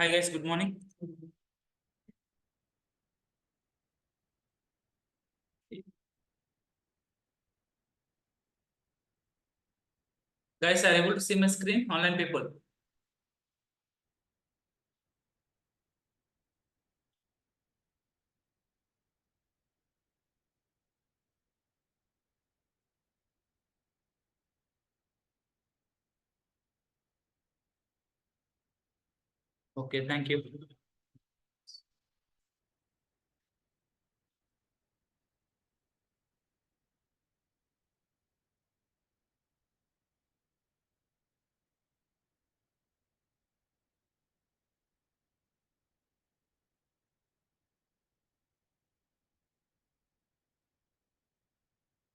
Hi guys, good morning. Guys, are able to see my screen? Online people. Okay, thank you.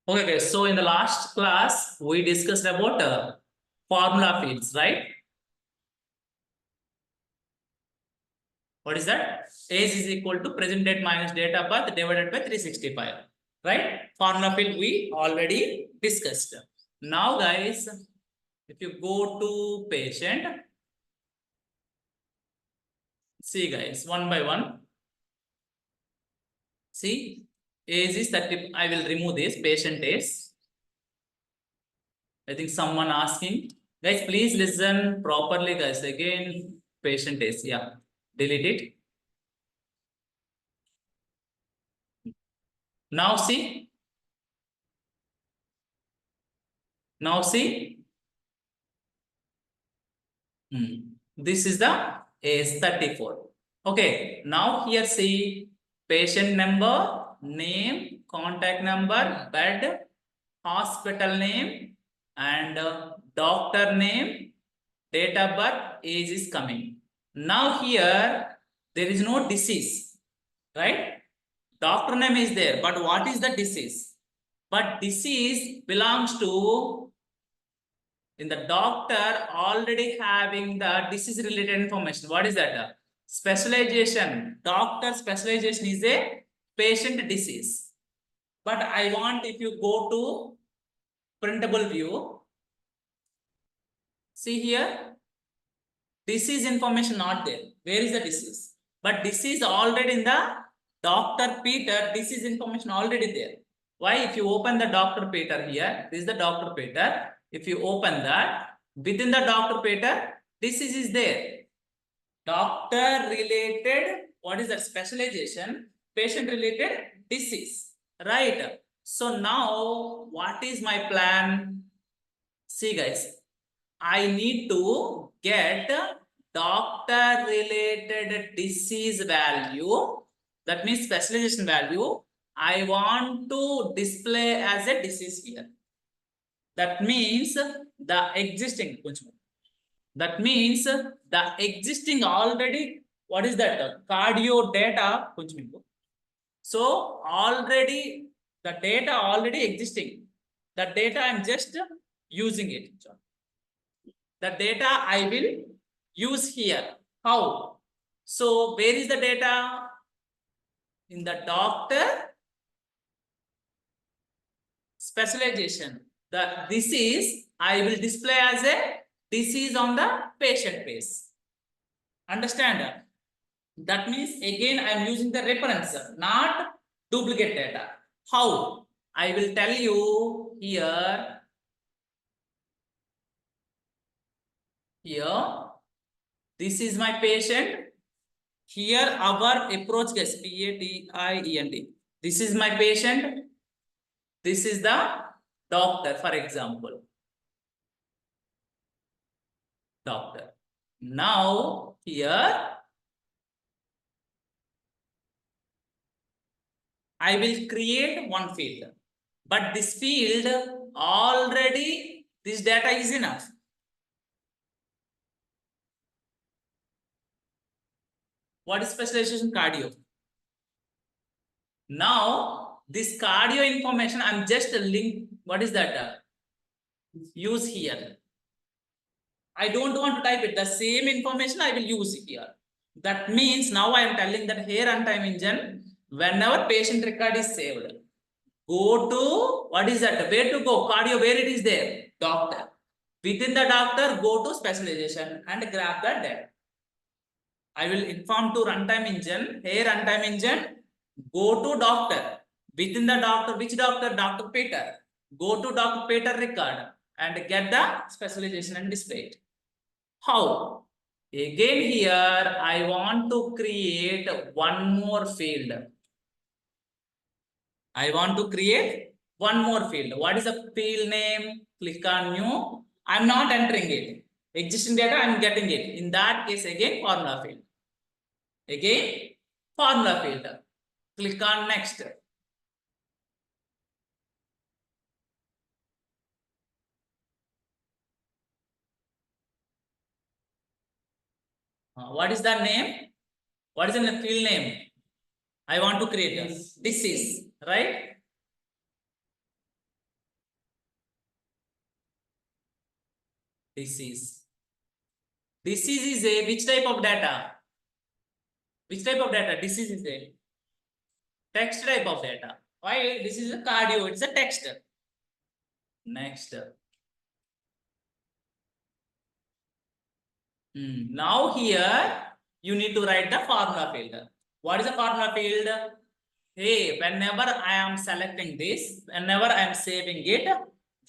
Okay, guys. So in the last class, we discussed about formula fields, right? What is that? Age is equal to present date minus date of birth divided by 365. Right? Formula field we already discussed. Now, guys, if you go to patient, see guys, one by one. See, age is 30. I will remove this patient is. I think someone asking. Guys, please listen properly, guys. Again, patient is. Yeah. Delete it. Now see. Now see. This is the age 34. Okay. Now here see patient number, name, contact number, bed, hospital name, and doctor name, date of birth, age is coming. Now here there is no disease, right? Doctor name is there, but what is the disease? But disease belongs to in the doctor already having the disease related information. What is that? Specialization. Doctor specialization is a patient disease. But I want if you go to printable view, see here, disease information not there. Where is the disease? But disease already in the Dr. Peter, disease information already there. Why? If you open the Dr. Peter here, this is the Dr. Peter. If you open that, within the Dr. Peter, disease is there. Doctor related, what is that? Specialization, patient related disease, right? So now, what is my plan? See guys, I need to get doctor related disease value. That means specialization value. I want to display as a disease here. That means the existing. That means the existing already. What is that? Cardio data. So already the data already existing. The data I'm just using it. The data I will use here. How? So where is the data? In the doctor specialization. The disease I will display as a disease on the patient base. Understand? That means again I am using the reference, not duplicate data. How? I will tell you here. Here, this is my patient. Here our approach is PATIENT. This is my patient. This is the doctor, for example. Doctor. Now here I will create one field. But this field already this data is enough. What is specialization? Cardio. Now this cardio information I'm just a link. What is that? Use here. I don't want to type it. The same information I will use here. That means now I am telling that here runtime engine, whenever patient record is saved, go to what is that? Where to go? Cardio, where it is there? Doctor. Within the doctor, go to specialization and grab that data. I will inform to runtime engine. Here runtime engine, go to doctor. Within the doctor, which doctor? Dr. Peter. Go to Dr. Peter record and get the specialization and display it. How? Again here, I want to create one more field. I want to create one more field. What is the field name? Click on new. I'm not entering it. Existing data, I'm getting it. In that case, again, formula field. Again, formula field. Click on next. What is the name? What is the field name? I want to create this is right. This is a which type of data? Which type of data? This is a text type of data. Why? This is a cardio. It's a text. Next. Now here you need to write the formula field. What is the formula field? Hey, whenever I am selecting this, whenever I am saving it,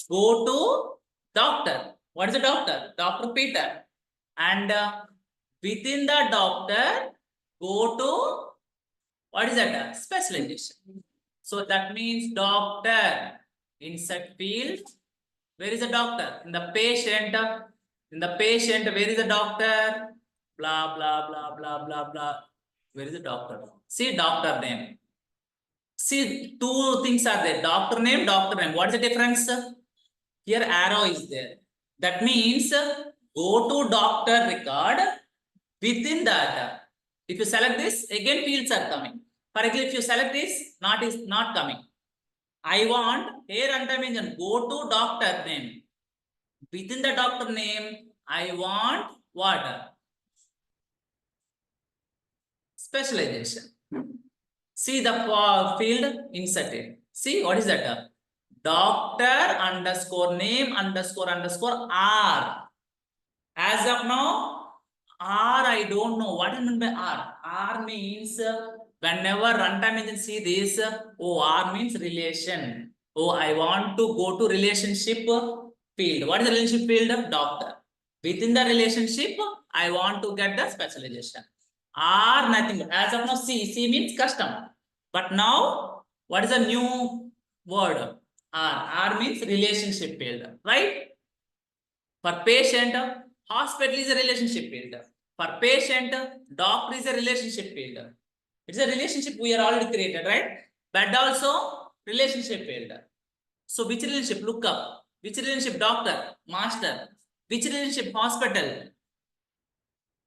go to doctor. What is the doctor? Dr. Peter. And within the doctor, go to what is that? Specialization. So that means doctor. Insert field. Where is the doctor? In the patient. In the patient, where is the doctor? Blah, blah, blah, blah, blah, blah. Where is the doctor? See doctor name. See, two things are there. Doctor name, doctor name. What is the difference? Here arrow is there. That means go to doctor record. Within that, if you select this, again fields are coming. For example, if you select this, not is not coming. I want here runtime engine, go to doctor name. Within the doctor name, I want what? Specialization. See the field inserted. See what is that? Doctor underscore name underscore underscore R. As of now, R I don't know what is meant by R. R means whenever runtime engine see this, oh R means relation. Oh, I want to go to relationship field. What is the relationship field? Doctor. Within the relationship, I want to get the specialization. R nothing but as of now C means custom. But now what is the new word? R means relationship field, right? For patient, hospital is a relationship field. For patient, doctor is a relationship field. It's a relationship we are already created, right? But also relationship field. So which relationship? Look up. Which relationship? Doctor, master. Which relationship? Hospital,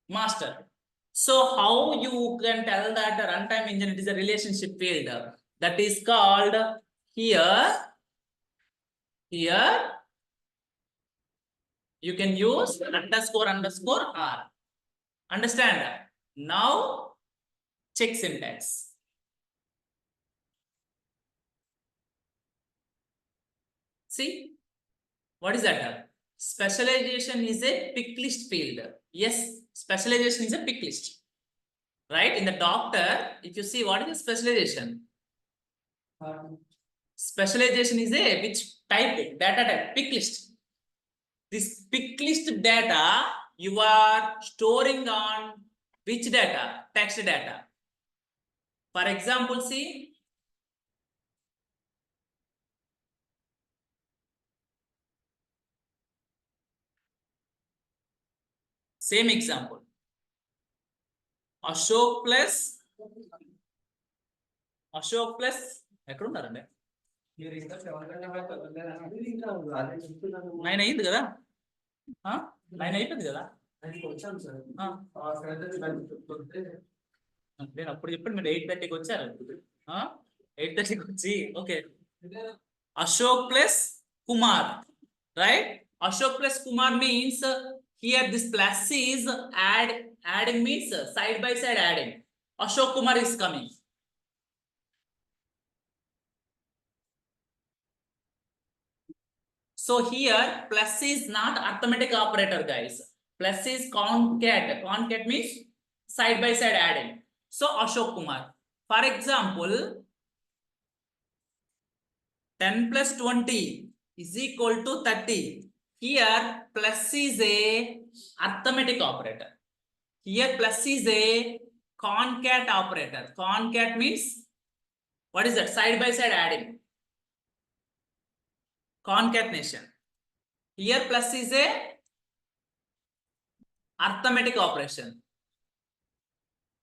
master. So how you can tell that the runtime engine is a relationship field? That is called here you can use underscore underscore R. Understand? Now check syntax. See what is that? Specialization is a pick list field. Yes, specialization is a pick list. Right? In the doctor, if you see what is the specialization? Specialization is a which type? Data type, pick list. This pick list data you are storing on which data? Text data. For example, see. Same example. Ashok plus ఎక్కడ ఉన్నారండి 9 అయింది కదా 9 అయిపోయింది కదా నేను అప్పుడు చెప్పండి మీరు 8:30కి వచ్చారు 8:30కి వచ్చి okay Ashok plus Kumar, right? Ashok plus Kumar means here this plus is adding means side by side adding. Ashok Kumar is coming. So here plus is not arithmetic operator, guys. Plus is concat. Concat means side by side adding. So Ashok Kumar. For example, 10 plus 20 is equal to 30. Here plus is a arithmetic operator. Here plus is a concat operator. Concat means what is that? Side by side adding. Concatenation. Here plus is a arithmetic operation.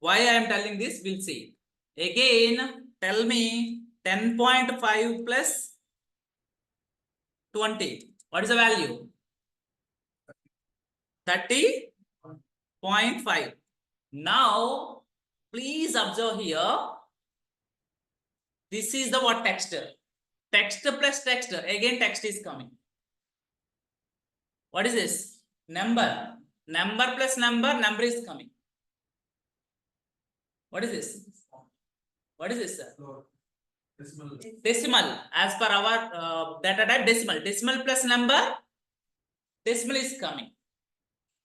Why I am telling this? We'll see. Again, tell me 10.5 plus 20. What is the value? 30.5. Now, please observe here. This is the what text? Text plus text. Again, text is coming. What is this? Number. Number plus number. Number is coming. What is this? What is this, sir? Decimal. Decimal. As per our data type, decimal. Decimal plus number. Decimal is coming.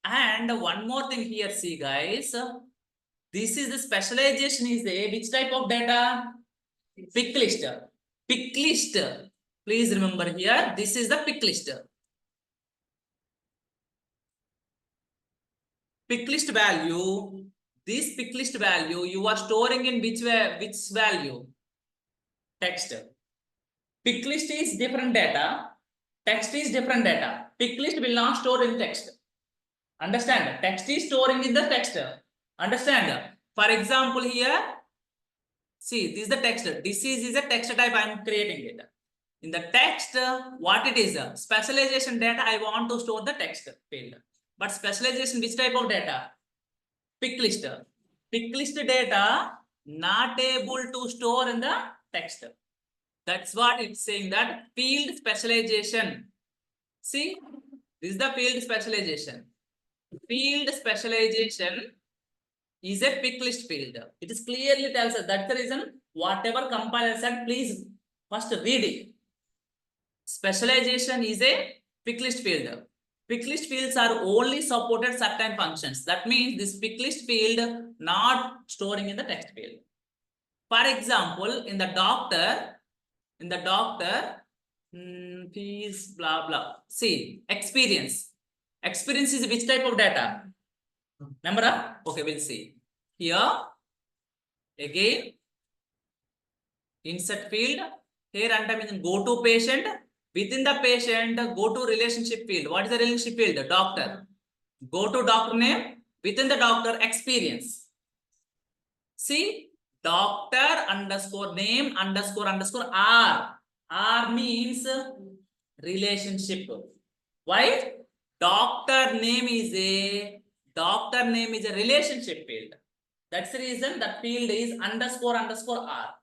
And one more thing here, see guys. This is the specialization is a which type of data? Pick list. Pick list. Please remember here. This is the pick list. Pick list value. This pick list value you are storing in which value? Text. Pick list is different data. Text is different data. Pick list will not store in text. Understand? Text is storing in the text. Understand? For example, here, see, this is the text. This is a text type I am creating it. In the text, what it is? Specialization data, I want to store the text field. But specialization, which type of data? Pick list. Pick list data not able to store in the text. That's what it's saying, that field specialization. See, this is the field specialization. Field specialization is a pick list field. It is clearly tells us. That's the reason whatever compiler said, please first read it. Specialization is a pick list field. Pick list fields are only supported certain functions. That means this pick list field not storing in the text field. For example, in the doctor, fees, blah blah. See, experience. Experience is which type of data? Number? Okay, we'll see. Here, again, insert field. Here, and go to patient. Within the patient, go to relationship field. What is the relationship field? Doctor. Go to doctor name. Within the doctor, experience. See, doctor underscore name underscore R. R means relationship. Why? Doctor name is a relationship field. That's the reason that field is underscore R.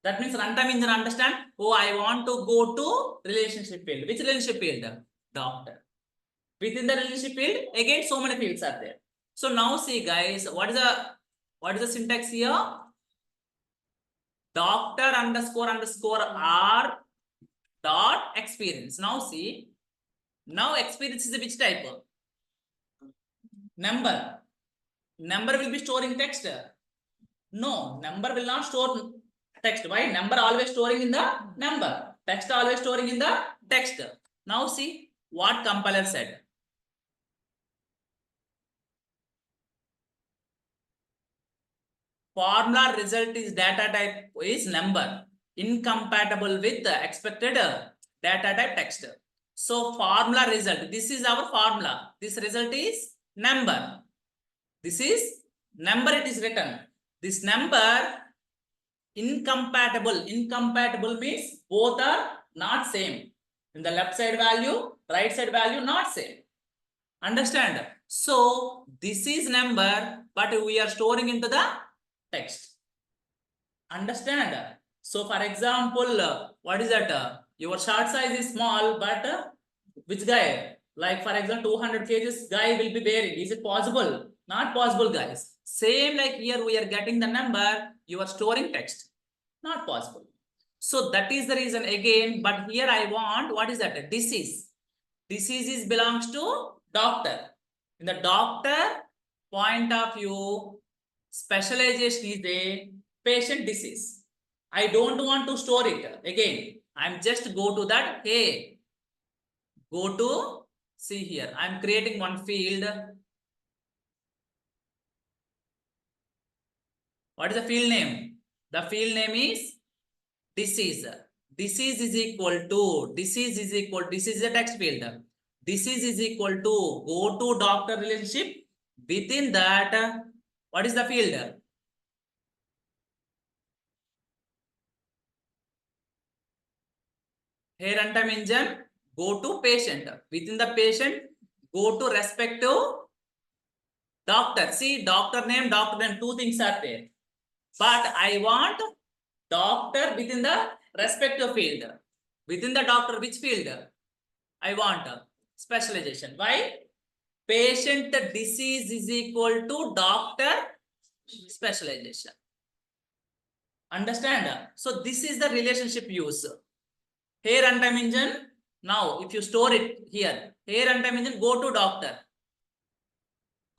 That means runtime engine understand. Oh, I want to go to relationship field. Which relationship field? Doctor. Within the relationship field, again, so many fields are there. So now see, guys, what is the syntax here? Doctor underscore R dot experience. Now see, now experience is which type? Number. Number will be storing text. No, number will not store text. Why? Number always storing in the number. Text always storing in the text. Now see what compiler said. Formula result is data type is number. Incompatible with the expected data type text. So formula result. This is our formula. This result is number. This is number, it is written. This number incompatible. Incompatible means both are not same. In the left side value, right side value not same. Understand? So this is number, but we are storing into the text. Understand? So for example, what is that? Your short size is small, but which guy? Like for example, 200 kgs guy will be bearing. Is it possible? Not possible, guys. Same like here we are getting the number, you are storing text. Not possible. So that is the reason again, but here I want, what is that? Disease. Disease belongs to doctor. In the doctor point of view, Specialization is a patient disease. I don't want to store it again. I'm just go to that. Hey, go to see here. I'm creating one field. What is the field name? The field name is disease. Disease is equal to disease is equal. Disease is a text field. Disease is equal to go to doctor relationship. Within that, what is the field? Here runtime engine, go to patient. Within the patient, go to respective doctor. See, doctor name, two things are there. But I want doctor within the respective field. Within the doctor, which field? I want specialization. Why? Patient disease is equal to doctor specialization. Understand? So this is the relationship use. Here runtime engine. Now, if you store it here, here runtime engine, go to doctor.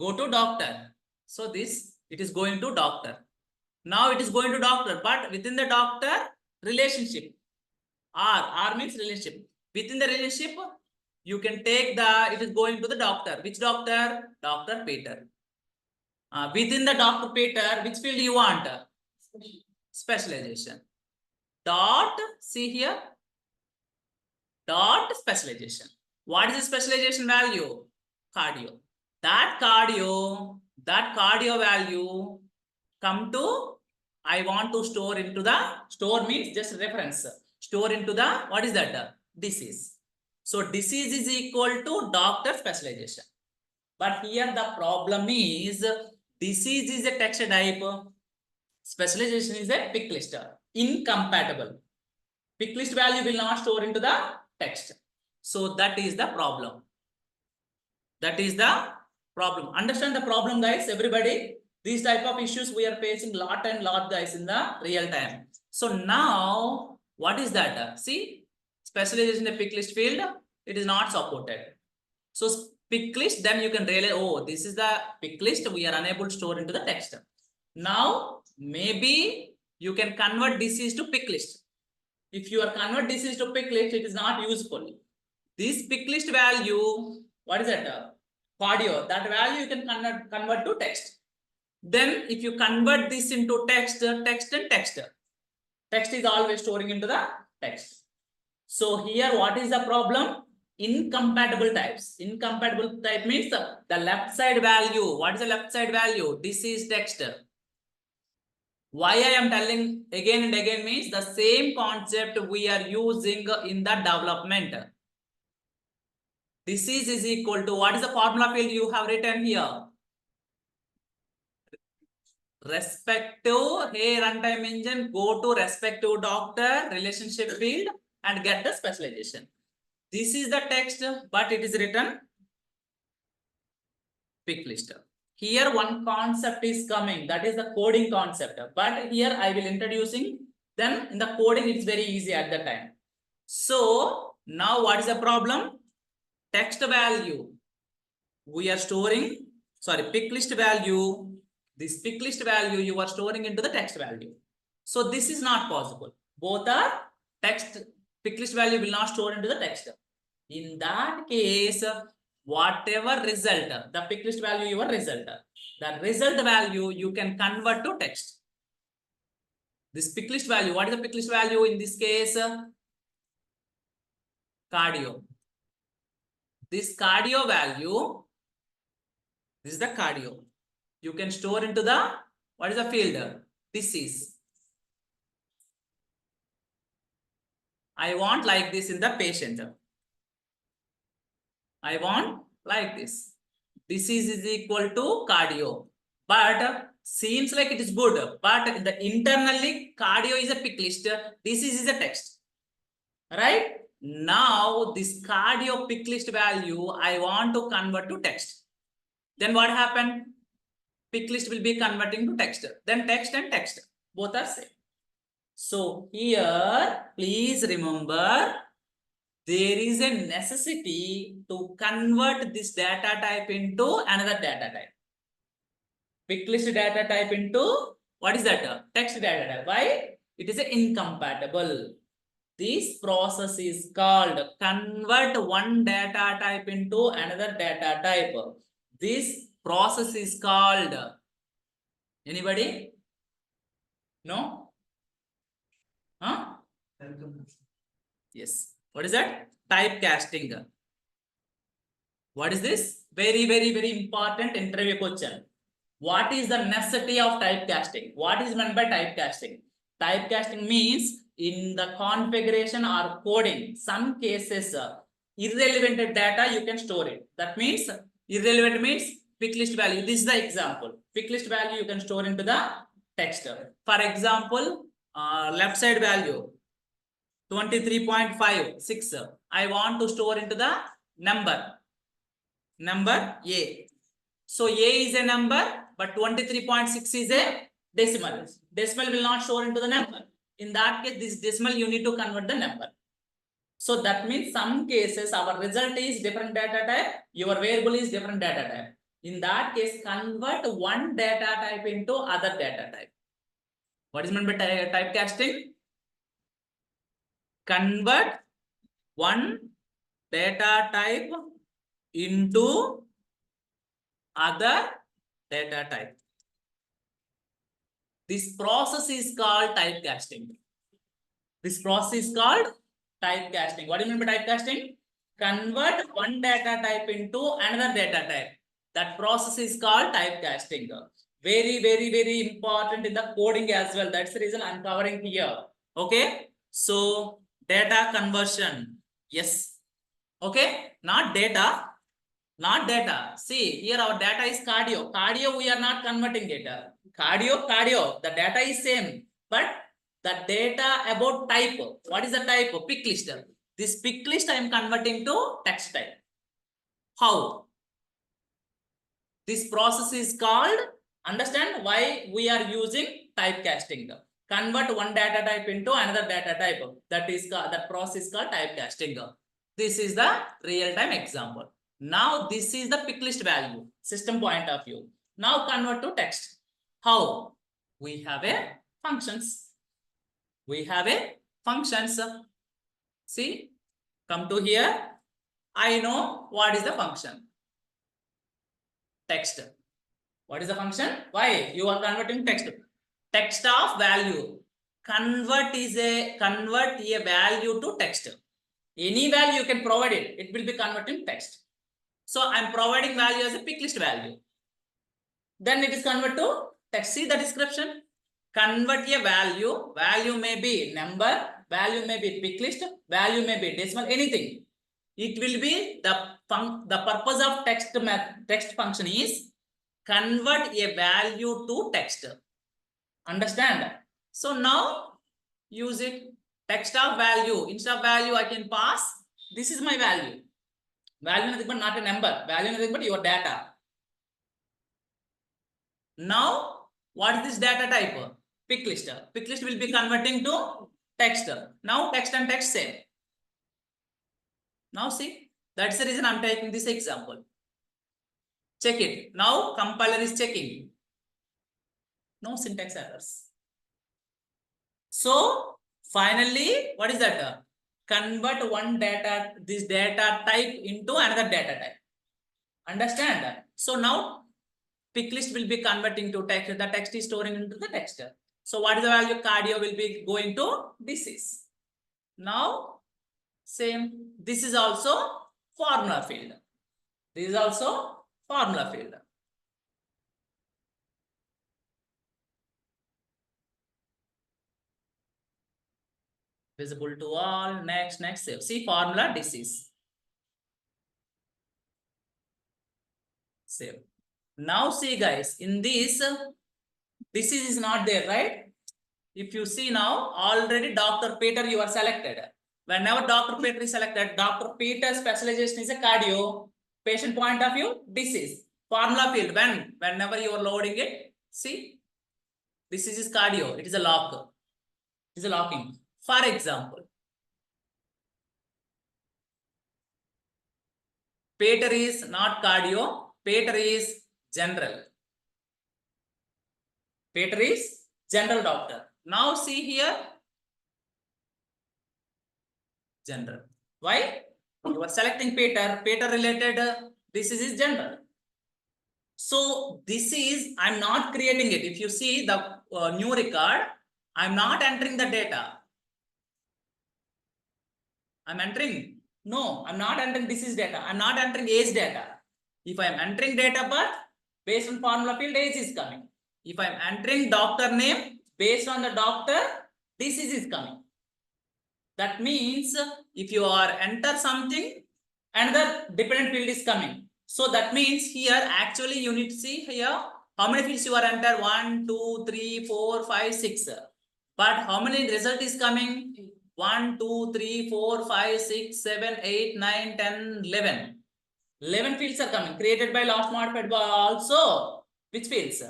Go to doctor. So this, it is going to doctor. Now it is going to doctor, but within the doctor relationship. R means relationship. Within the relationship, you can take the, it is going to the doctor. Which doctor? Dr. Peter. Within the Dr. Peter, which field you want? Specialization. Dot, see here. Dot specialization. What is the specialization value? Cardio. That cardio value come to, I want to store into the, store means just reference. Store into the, what is that? Disease. So disease is equal to doctor specialization. But here the problem is, disease is a text type. Specialization is a pick list. Incompatible. Pick list value will not store into the text. So that is the problem. That is the problem. Understand the problem, guys, everybody? These type of issues we are facing lot and lot, guys, in the real time. So now, what is that? See, specialization in the pick list field, it is not supported. So pick list, then you can realize, oh, this is the pick list, we are unable to store into the text. Now, maybe you can convert disease to pick list. If you are convert disease to pick list, it is not useful. This pick list value, what is that? Cardio, that value you can convert to text. Then if you convert this into text is always storing into the text. So here, what is the problem? Incompatible types. Incompatible type means the left side value. What is the left side value? This is text. Why I am telling again and again means the same concept we are using in the development. Disease is equal to, what is the formula field you have written here? Respective, here runtime engine, go to respective doctor, relationship field and get the specialization. This is the text, but it is written pick list. Here one concept is coming, that is the coding concept. But here I will introducing, then in the coding it's very easy at the time. So now what is the problem? Text value. We are storing, sorry, pick list value. This pick list value you are storing into the text value. So this is not possible. Both are text, pick list value will not store into the text. In that case, whatever result, the pick list value, your result, the result value you can convert to text. This pick list value, what is the pick list value in this case? Cardio. This cardio value, this is the cardio. You can store into the, what is the field? Disease. I want like this in the patient. I want like this. Disease is equal to cardio. But seems like it is good. But internally, cardio is a pick list. Disease is a text. Right? Now, this cardio pick list value, I want to convert to text. Then what happened? Pick list will be converting to text. Then text and text. Both are same. So here, please remember, there is a necessity to convert this data type into another data type. pick list data type into what is that? Text data type. Why? It is incompatible. This process is called convert one data type into another data type. This process is called, anybody? No? Huh? Yes. What is that? Typecasting. What is this? Very, very, very important interview question. What is the necessity of typecasting? What is meant by typecasting? Typecasting means in the configuration or coding, some cases irrelevant data you can store it. That means irrelevant means pick list value. This is the example. Pick list value you can store into the text. For example, left side value 23.56. I want to store into the number A. So A is a number, but 23.6 is a decimal. Decimal will not show into the number. In that case, this decimal you need to convert the number. So that means some cases our result is different data type, your variable is different data type. In that case, convert one data type into other data type. What is meant by typecasting? Convert one data type into other data type. This process is called typecasting. This process is called typecasting. What do you mean by typecasting? Convert one data type into another data type. That process is called typecasting. Very, very, very important in the coding as well. That's the reason I'm covering here. Okay. So data conversion. Yes. Okay. Not data. Not data. See, here our data is cardio. Cardio, we are not converting data. Cardio. The data is same. But the data about type. What is the type? Pick list. This pick list I am converting to text type. How? This process is called, understand why we are using typecasting. Convert one data type into another data type. That process is called typecasting. This is the real-time example. Now this is the pick list value, system point of view. Now convert to text. How? We have a functions. We have a functions. See, come to here. I know what is the function. Text. What is the function? Why? You are converting text. Text of value. Convert a value to text. Any value you can provide it. It will be converting text. So I'm providing value as a pick list value. Then it is converted to text. See the description. Convert a value. Value may be number. Value may be pick list. Value may be decimal. Anything. It will be the purpose of text function is convert a value to text. Understand? So now use it. Text of value. Instead of value, I can pass. This is my value. Value nothing but not a number. Value nothing but your data. Now, what is this data type? Pick list. Pick list will be converting to text. Now text and text same. Now see, that's the reason I'm taking this example. Check it. Now compiler is checking. No syntax errors. So finally, what is that? Convert this data type into another data type. Understand that? So now pick list will be converting to text. The text is storing into the text. So what is the value? Cardio will be going to disease. Now same. This is also formula field. This is also formula field. Visible to all. Next, save. See formula disease. Save. Now see guys, in this is not there, right? If you see now, already Dr. Peter you are selected. Whenever Dr. Peter is selected, Dr. Peter's specialization is a cardio. Patient point of view, disease. Formula field, whenever you are loading it, see, this is cardio. It is a lock. It is a locking. For example, Peter is not cardio. Peter is general. Peter is general doctor. Now see here, general. Why? You are selecting Peter. Peter related disease is general. So this is, I'm not creating it. If you see the new record, I'm not entering the data. I'm entering. No, I'm not entering disease data. I'm not entering age data. If I'm entering date of birth, based on formula field, age is coming. If I'm entering doctor name, based on the doctor, disease is coming. That means if you are enter something, another dependent field is coming. So that means here actually you need to see here how many fields you are enter 1, 2, 3, 4, 5, 6. But how many result is coming? 1, 2, 3, 4, 5, 6, 7, 8, 9, 10, 11. 11 fields are coming created by last modified by also. Which fields?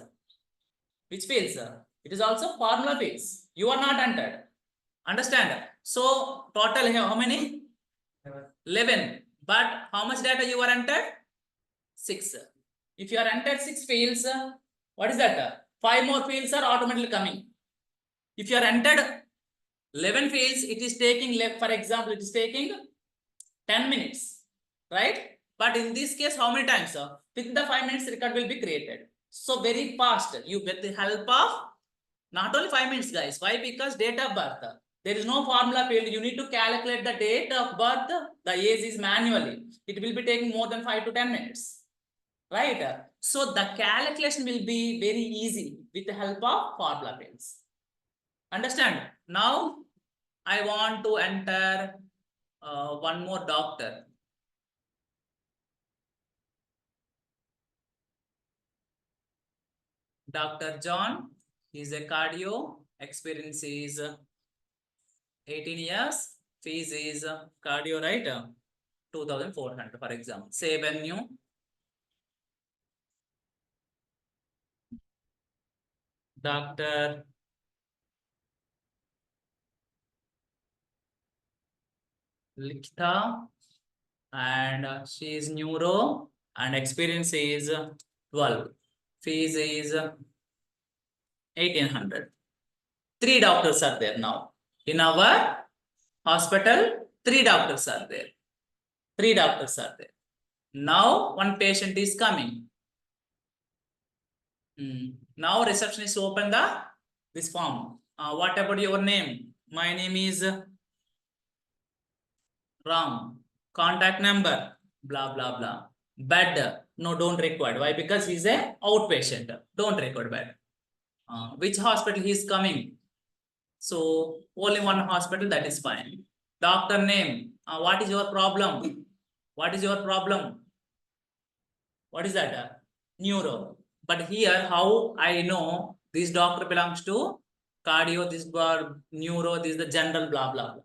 Which fields? It is also formula fields. You are not entered. Understand? So total here how many? 11. But how much data you are entered? 6. If you are entered 6 fields, what is that? 5 more fields are automatically coming. If you are entered 11 fields, it is taking, for example, it is taking 10 minutes, right? But in this case, how many times? Within the 5 minutes, record will be created. So very fast. You get the help of not only 5 minutes, guys. Why? Because date of birth. There is no formula field. You need to calculate the date of birth. The age is manually. It will be taking more than 5 to 10 minutes. Right? So the calculation will be very easy with the help of formula fields. Understand? Now I want to enter one more doctor. Dr. John, he is a cardio, experience is 18 years, fees is cardio, right? 2,400 for example. Save and new. Dr. Likta, and she is neuro and experience is 12. Fees is 1,800. 3 doctors are there now. In our hospital, 3 doctors are there. 3 doctors are there. Now one patient is coming. Now receptionist open this form. What about your name? My name is Ram. Contact number, blah blah blah. Bed, no, don't record. Why? Because he's a outpatient. Don't record bed. Which hospital he is coming? So only one hospital, that is fine. Doctor name. What is your problem? What is your problem? What is that? Neuro. But here, how I know this doctor belongs to cardio, this neuro, this is the general, blah blah blah.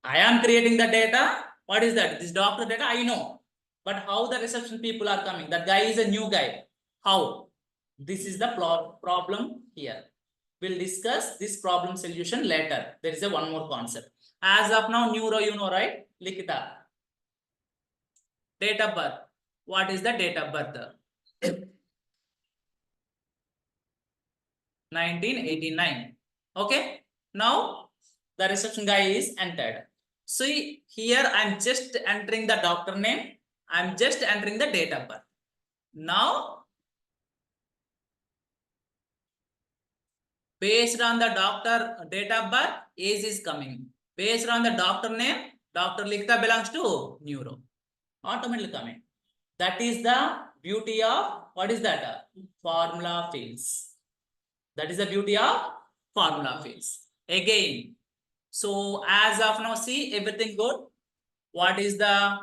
I am creating the data. What is that? This doctor data I know. But how the reception people are coming? That guy is a new guy. How? This is the problem here. We'll discuss this problem solution later. There is a one more concept. As of now, neuro, you know, right? Likita. Date of birth. What is the date of birth? 1989. Okay. Now the reception guy is entered. See here, I'm just entering the doctor name. I'm just entering the date of birth. Now, based on the doctor date of birth, age is coming. Based on the doctor name, Dr. Likta belongs to neuro. Automatically coming. That is the beauty of, what is that? Formula fields. That is the beauty of formula fields. Again, so as of now, see everything good. What is the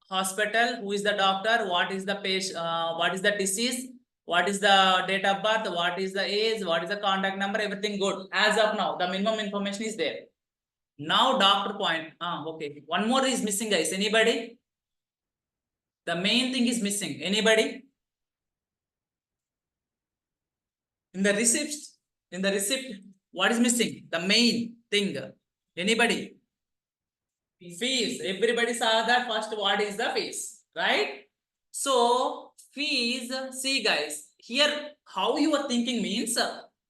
hospital? Who is the doctor? What is the patient? What is the disease? What is the date of birth? What is the age? What is the contact number? Everything good. As of now, the minimum information is there. Now, doctor point. Okay. One more is missing, guys. Anybody? The main thing is missing. Anybody? In the receipt, what is missing? The main thing. Anybody? Fees. Everybody saw that first. What is the fees? Right? So fees, see guys, Here, how you are thinking means,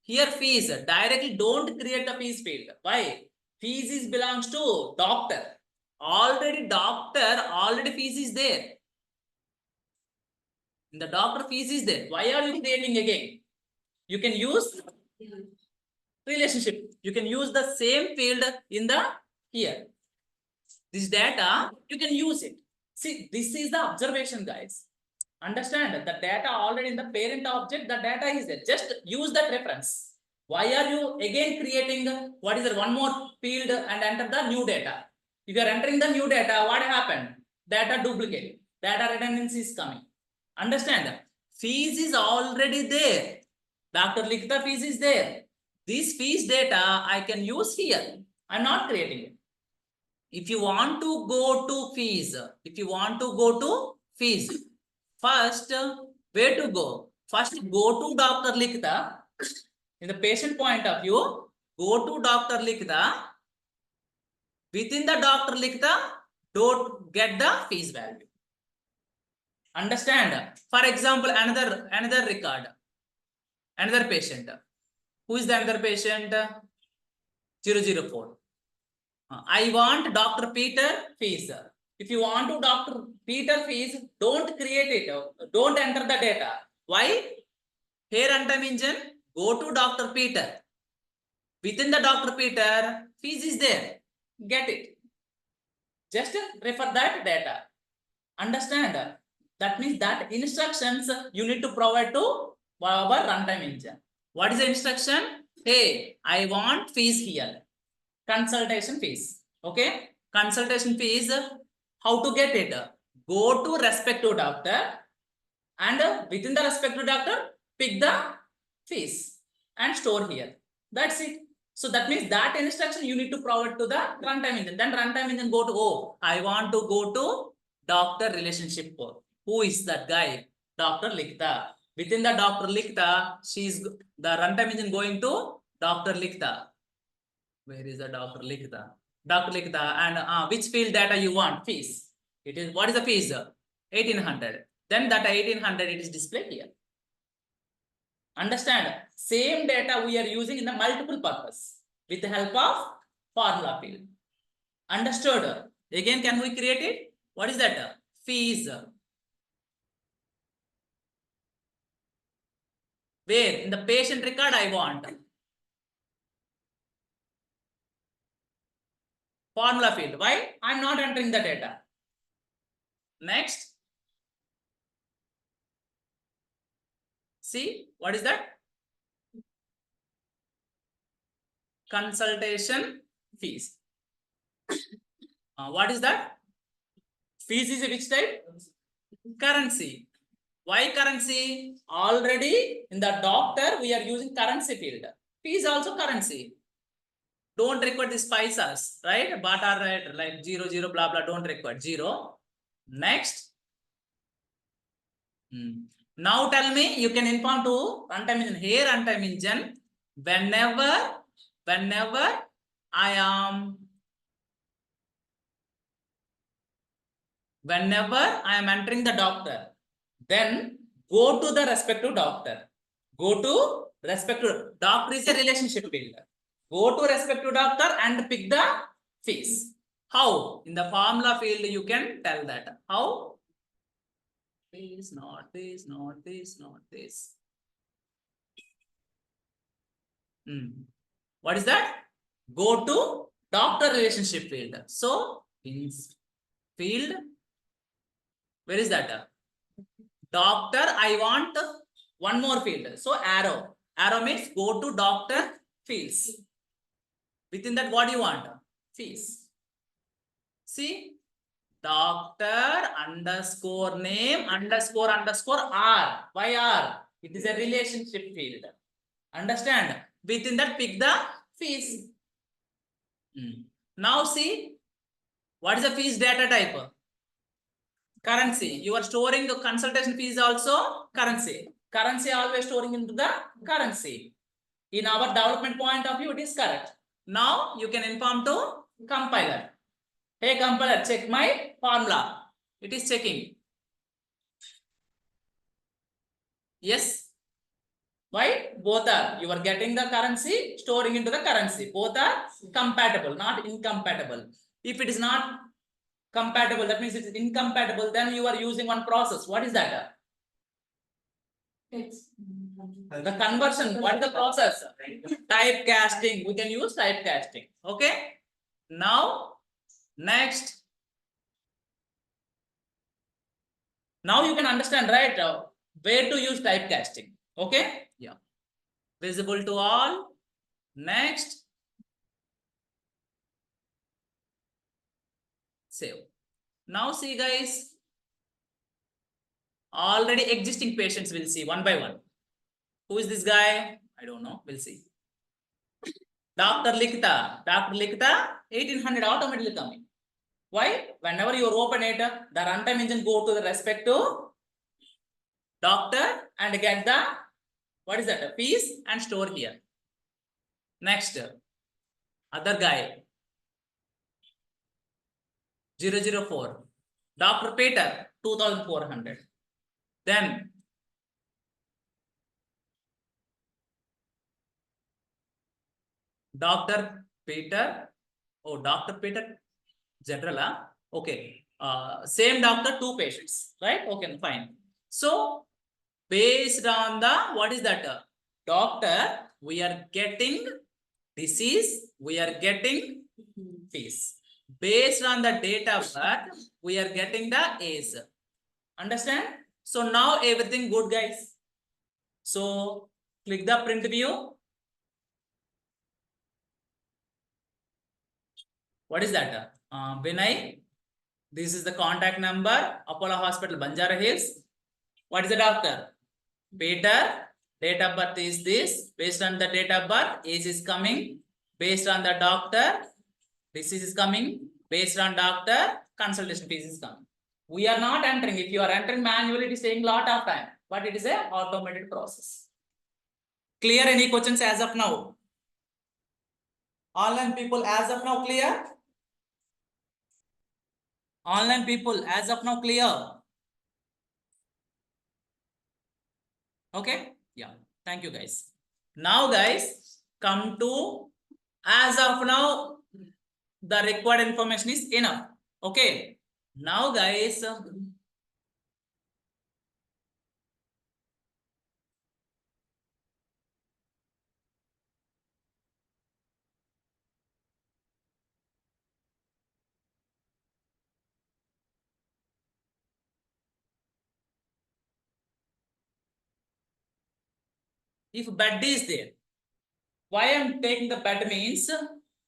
here fees, directly don't create the fees field. Why? Fees is belongs to doctor. Already fees is there. In the doctor fees is there. Why are you creating again? You can use relationship. You can use the same field in the here. This data, you can use it. See, this is the observation, guys. Understand the data already in the parent object, the data is there. Just use that reference. Why are you again creating what is the one more field and enter the new data? If you are entering the new data, what happened? Data duplicate, data redundancy is coming. Understand? Fees is already there. Dr. Likhita fees is there. This fees data I can use here. I'm not creating it. If you want to go to fees, first, where to go? First, go to Dr. Likhita. In the patient point of view, go to Dr. Likhita. Within the Dr. Likhita, don't get the fees value. Understand? For example, another record, another patient. Who is the another patient? 004. I want Dr. Peter fees. If you want to Dr. Peter fees, don't create it. Don't enter the data. Why? Here runtime engine, go to Dr. Peter. Within the Dr. Peter, fees is there. Get it. Just refer that data. Understand? That means that instructions you need to provide to our runtime engine. What is the instruction? Hey, I want fees here. Consultation fees. Okay. Consultation fees. How to get it? Go to respective doctor and within the respective doctor, pick the fees and store here. That's it. So that means that instruction you need to provide to the runtime engine. Then runtime engine go to, oh, I want to go to doctor relationship code. Who is that guy? Dr. Likhita. Within the Dr. Likhita, the runtime engine going to Dr. Likhita. Where is the Dr. Likhita? Dr. Likhita, and which field data you want? Fees. It is, what is the fees? 1800. Then that 1800 it is displayed here. Understand? Same data we are using in the multiple purpose with the help of formula field. Understood? Again, can we create it? What is that? Fees. Where? In the patient record I want. Formula field. Why? I'm not entering the data. Next. See, what is that? Consultation fees. What is that? Fees is which type? Currency. Why currency? Already in the doctor we are using currency field. Fees also currency. Don't record this paisas, right? But are right, like 00 blah blah. Don't record 0. Next. Now tell me, you can inform to runtime engine. Here runtime engine, whenever I am entering the doctor, then go to the respective doctor. Go to respective doctor is a relationship field. Go to respective doctor and pick the fees. How? In the formula field, you can tell that. How? This, not this, not this, not this. What is that? Go to doctor relationship field. So, in field, where is that? Doctor, I want one more field. So, arrow. Arrow means go to doctor fields. Within that, what do you want? Fees. See? Doctor underscore name underscore R. Why R? It is a relationship field. Understand? Within that, pick the fees. Now see, what is the fees data type? Currency. You are storing the consultation fees also currency. Currency always storing into the currency. In our development point of view, it is correct. Now you can inform to compiler. Hey compiler, check my formula. It is checking. Yes. Why? Both are, you are getting the currency, storing into the currency. Both are compatible, not incompatible. If it is not compatible, that means it is incompatible, then you are using one process. What is that? The conversion. What is the process? Typecasting. We can use typecasting. Okay. Now, next. Now you can understand, right? Where to use typecasting. Okay. Yeah. Visible to all. Next. Save. Now see, guys. Already existing patients will see one by one. Who is this guy? I don't know. We'll see. Dr. Likita. Dr. Likita, 1800 automatically coming. Why? Whenever you open it, the runtime engine go to the respective doctor and get the, what is that? Fees and store here. Next, other guy, 004. Dr. Peter, 2400. Then, Dr. Peter, oh, Dr. Peter, general, okay. Same doctor, two patients, right? Okay, fine. So, based on the, what is that? Doctor, we are getting disease, we are getting fees. Based on the date of birth, we are getting the age. Understand? So now everything good, guys. So click the print view. What is that? Vinay, this is the contact number, Apollo Hospital, Banjara Hills. What is the doctor? Peter. Date of birth is this. Based on the date of birth, age is coming. Based on the doctor, disease is coming. Based on doctor, consultation fees is coming. We are not entering. If you are entering manually, it is taking a lot of time, but it is a automated process. Clear? Any questions as of now? Online people as of now clear? Online people as of now clear? Okay. Yeah. Thank you, guys. Now, guys, come to, as of now, the required information is enough. Okay. Now, guys, if bed is there, why I'm taking the bed means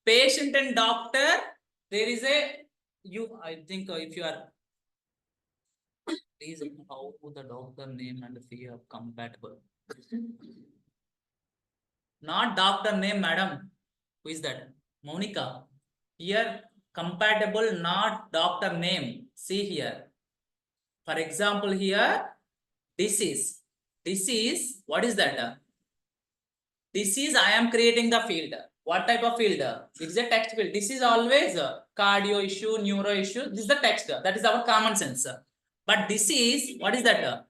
patient and doctor, there is a, you, I think if you are, please how the doctor name and fee are compatible. Not doctor name, madam. Who is that? Monica. Here, compatible, not doctor name. See here. For example, here, disease. Disease, what is that? Disease, I am creating the field. What type of field? It is a text field. This is always cardio issue, neuro issue. This is the text. That is our common sense. But disease, what is that?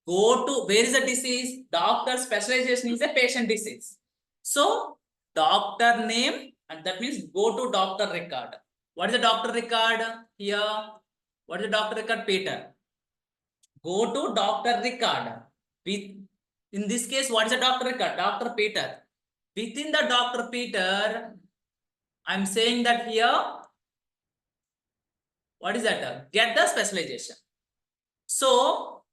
Go to, where is the disease? Doctor specialization is a patient disease. So, doctor name, and that means go to doctor record. What is the doctor record here? What is the doctor record? Peter. Go to doctor record. With, in this case, what is the doctor record? Dr. Peter. Within the Dr. Peter, I'm saying that here, what is that? Get the specialization. So,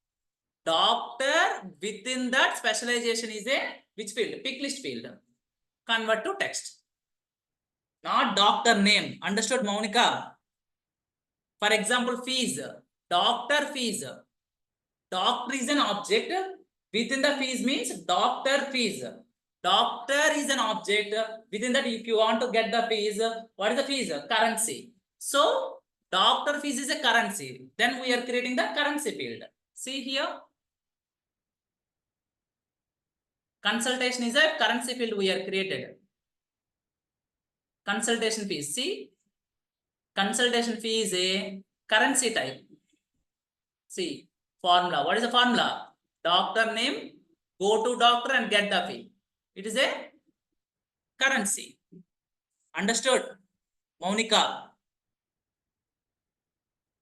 doctor within that specialization is a which field? Pick list field. Convert to text. Not doctor name. Understood, Monica? For example, fees. Doctor fees. Doctor is an object. Within the fees means doctor fees. Doctor is an object. Within that, if you want to get the fees, what is the fees? Currency. So, doctor fees is a currency. Then we are creating the currency field. See here. Consultation is a currency field we are created. Consultation fees. See, consultation fee is a currency type. See, formula. What is the formula? Doctor name, Go to doctor and get the fee. It is a currency. Understood? Monica.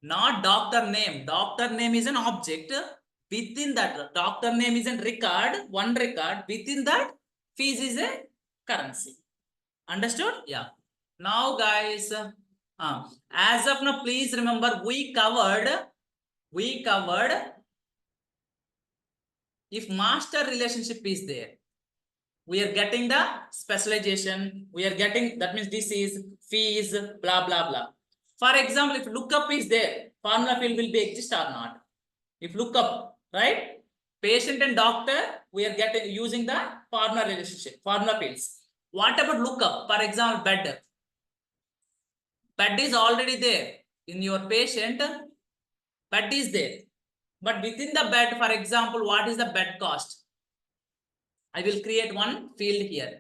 Not doctor name. Doctor name is an object. Within that, doctor name is a record, one record. Within that, fees is a currency. Understood? Yeah. Now, guys, as of now, please remember we covered if master relationship is there, we are getting the specialization. We are getting, that means this is fees, blah blah blah. For example, if lookup is there, formula field will be exist or not. If lookup, right? Patient and doctor, we are getting using the formula relationship, formula fields. What about lookup? For example, bed. Bed is already there in your patient. Bed is there, but within the bed, for example, what is the bed cost? I will create one field here.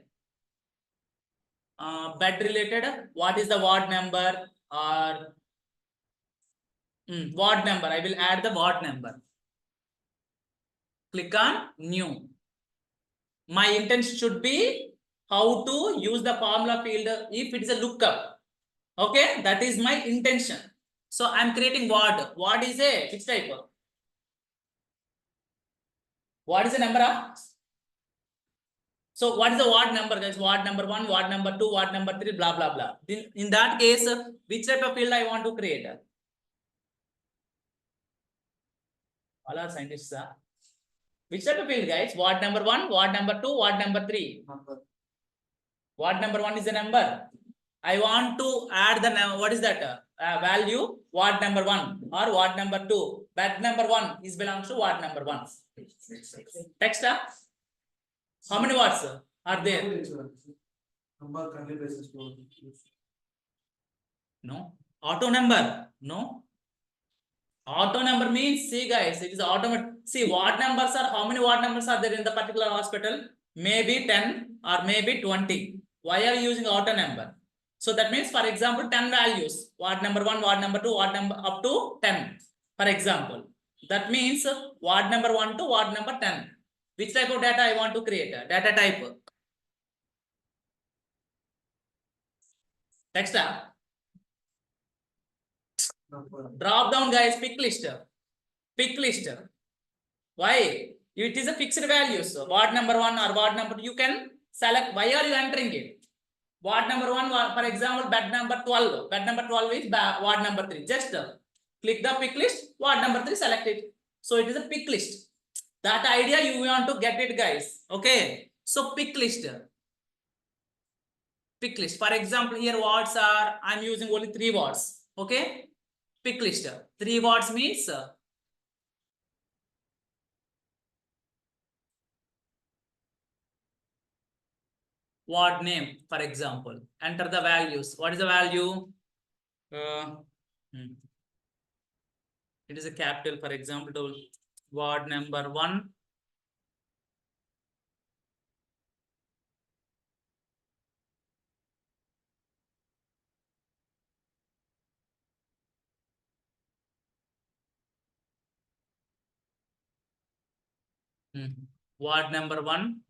Bed related. What is the ward number or ward number? I will add the ward number. Click on new. My intention should be how to use the formula field if it is a lookup. Okay, that is my intention. So I'm creating ward. Ward is a which type? What is the number of? So what is the ward number, guys? Ward number 1, ward number 2, ward number 3, blah blah blah. In that case, which type of field I want to create? All are scientists. Which type of field, guys? Ward number 1, ward number 2, ward number 3. Ward number 1 is the number. I want to add the what is that value? Ward number 1 or ward number 2. Bed number 1 is belongs to ward number 1. Text. How many words are there? No. Auto number? No. Auto number means, see guys, it is automatic. See, ward numbers are, how many ward numbers are there in the particular hospital? Maybe 10 or maybe 20. Why are you using auto number? So that means, for example, 10 values. Ward number 1, ward number 2, ward number up to 10. For example, that means ward number 1 to ward number 10. Which type of data I want to create? Data type. Text. Drop down, guys, pick list. Pick list. Why? It is a fixed values. Ward number 1 or ward number 2, you can select. Why are you entering it? Ward number 1, for example, bed number 12. Bed number 12 is ward number 3. Just click the pick list, ward number 3, select it. So it is a pick list. That idea you want to get it, guys. Okay. So pick list. Pick list. For example, here wards are, I'm using only 3 wards. Okay. Pick list. 3 wards means ward name, for example. Enter the values. What is the value? It is a capital, for example, to ward number 1. Ward number 1,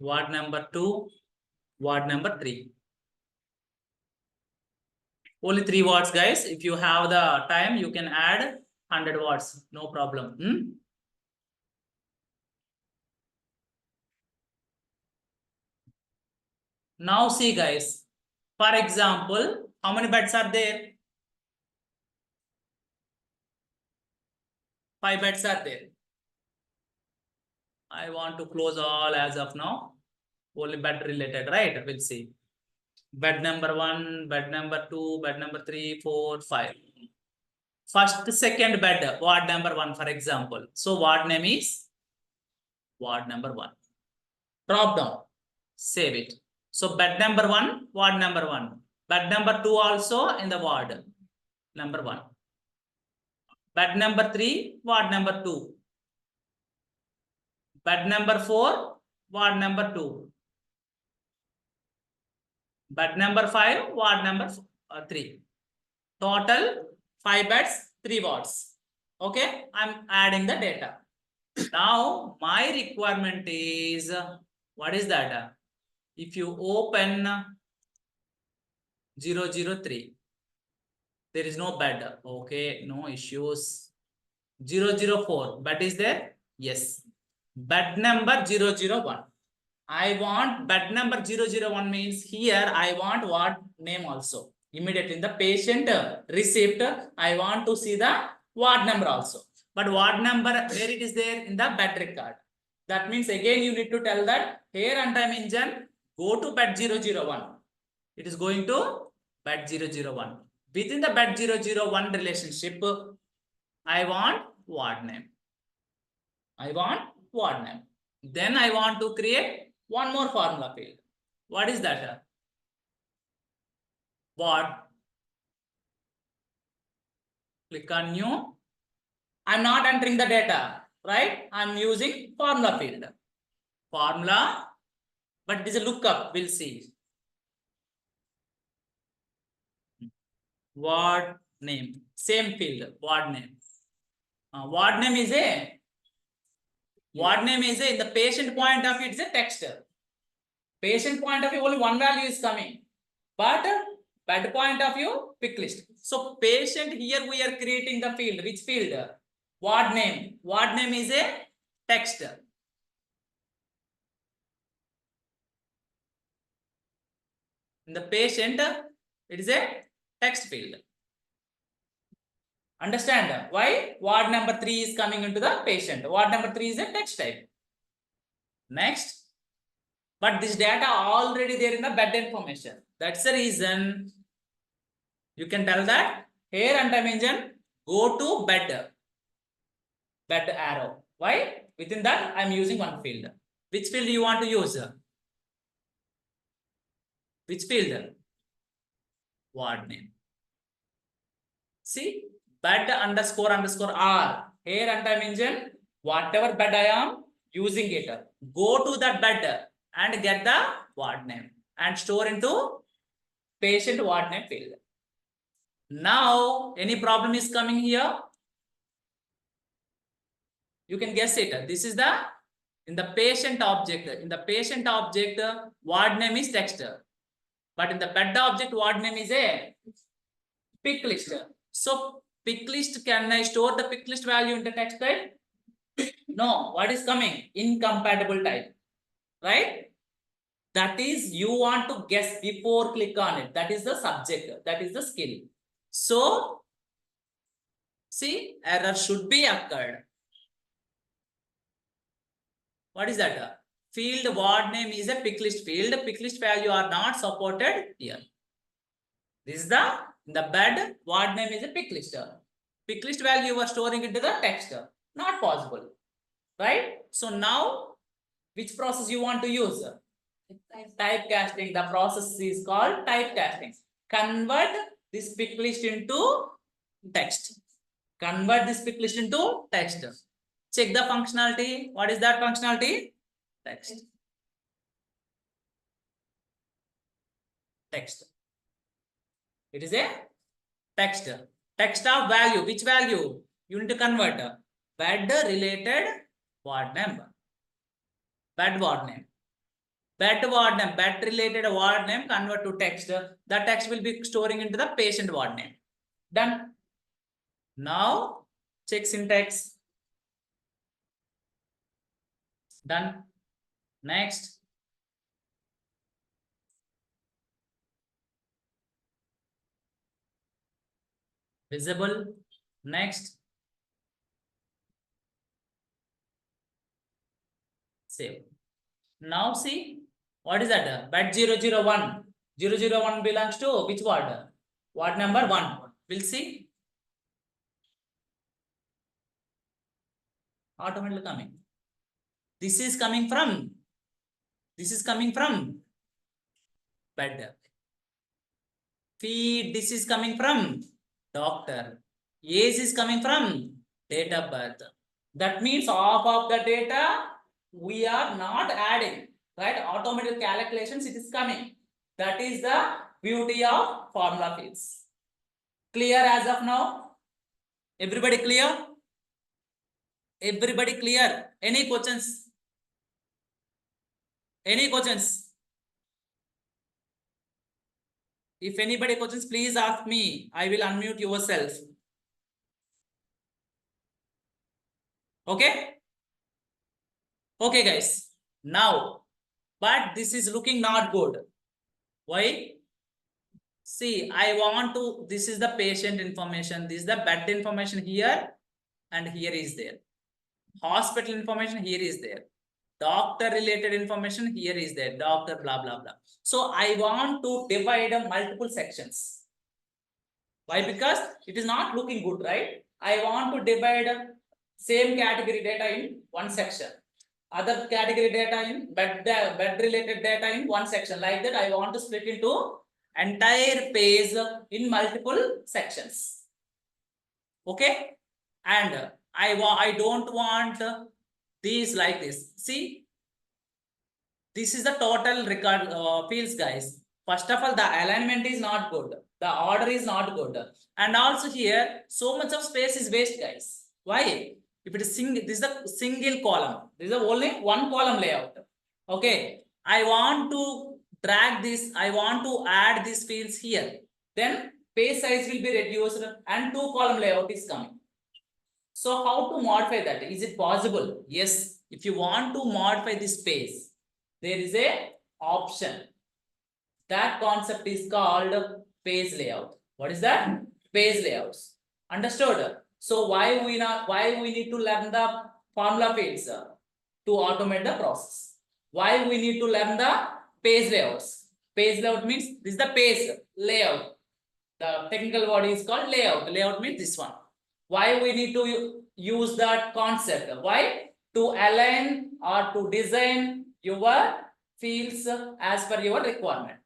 ward number 2, ward number 3. Only 3 wards, guys. If you have the time, you can add 100 wards. No problem. Now see, guys. For example, how many beds are there? 5 beds are there. I want to close all as of now. Only bed related, right? We'll see. Bed number 1, bed number 2, bed number 3, 4, 5. First, second bed, ward number 1, for example. So ward name is ward number 1. Drop down, save it. So bed number 1, ward number 1. Bed number 2 also in the ward number 1. Bed number 3, ward number 2. Bed number 4, ward number 2. Bed number 5, ward number 3. Total 5 beds, 3 wards. Okay, I'm adding the data. Now my requirement is what is that? If you open 003, there is no bed. Okay, no issues. 004, bed is there? Yes. Bed number 001. I want bed number 001 means here I want what name also. Immediately in the patient receipt, I want to see the ward number also. But ward number, where it is there? In the bed record. That means again you need to tell that here and time engine, go to bed 001. It is going to bed 001. Within the bed 001 relationship, I want ward name. I want ward name. Then I want to create one more formula field. What is that? Ward. Click on new. I'm not entering the data, right? I'm using formula field. Formula, but it is a lookup. We'll see. Ward name. Same field. Ward name. Ward name is a. Ward name is a. In the patient point of view, it's a text. Patient point of view, only one value is coming. But bed point of view, pick list. So patient here we are creating the field. Which field? Ward name. Ward name is a text. In the patient, it is a text field. Understand why ward number 3 is coming into the patient. Ward number 3 is a text type. Next. But this data already there in the bed information. That's the reason you can tell that here and time engine go to bed. Bed arrow. Why? Within that I'm using one field. Which field you want to use? Which field? Ward name. See, bed underscore underscore R. Here and time engine, whatever bed I am using it. Go to that bed and get the ward name and store into patient ward name field. Now, any problem is coming here? You can guess it. This is the in the patient object. In the patient object, ward name is text. But in the bed object, ward name is a pick list. So pick list, can I store the pick list value in the text type? No. What is coming? Incompatible type. Right? That is you want to guess before click on it. That is the subject. That is the skill. So see, error should be occurred. What is that? Field ward name is a pick list field. Pick list value are not supported here. This is the bed ward name is a pick list. Pick list value you are storing into the text. Not possible. Right? So now which process you want to use? Typecasting. The process is called typecasting. Convert this pick list into text. Convert this pick list into text. Check the functionality. What is that functionality? Text. Text. It is a text. Text of value. Which value? You need to convert. Bed related ward number. Bed ward name. Bed ward name. Bed related ward name convert to text. The text will be storing into the patient ward name. Done. Now check syntax. Done. Next. Visible. Next. Save. Now see, what is that? Bed 001. 001 belongs to which ward? Ward number 1. We'll see. Automatically coming. This is coming from bed. Feed, this is coming from doctor. Age is coming from date of birth. That means half of the data we are not adding, right? Automatic calculations it is coming. That is the beauty of formula fields. Clear as of now? Everybody clear? Everybody clear? Any questions? Any questions? If anybody questions, please ask me. I will unmute yourself. Okay? Okay, guys. Now, but this is looking not good. Why? See, I want to, this is the patient information, this is the bed information here, and here is there. Hospital information here is there. Doctor related information here is there. Doctor, blah, blah, blah. So I want to divide multiple sections. Why? Because it is not looking good, right? I want to divide same category data in one section. Other category data in bed related data in one section. Like that, I want to split into entire page in multiple sections. Okay, and I don't want these like this. See, this is the total record fields, guys. First of all, the alignment is not good. The order is not good, and also here so much of space is waste, guys. Why? If it is single, this is a single column. This is only one column layout. Okay, I want to drag this. I want to add these fields here. Then page size will be reduced and two column layout is coming. So how to modify that? Is it possible? Yes. If you want to modify this page, there is a option. That concept is called page layout. What is that? Page layouts. Understood? So why we need to learn the formula fields to automate the process? Why we need to learn the page layouts? Page layout means this is the page layout. The technical word is called layout. Layout means this one. Why we need to use that concept? Why? To align or to design your fields as per your requirement.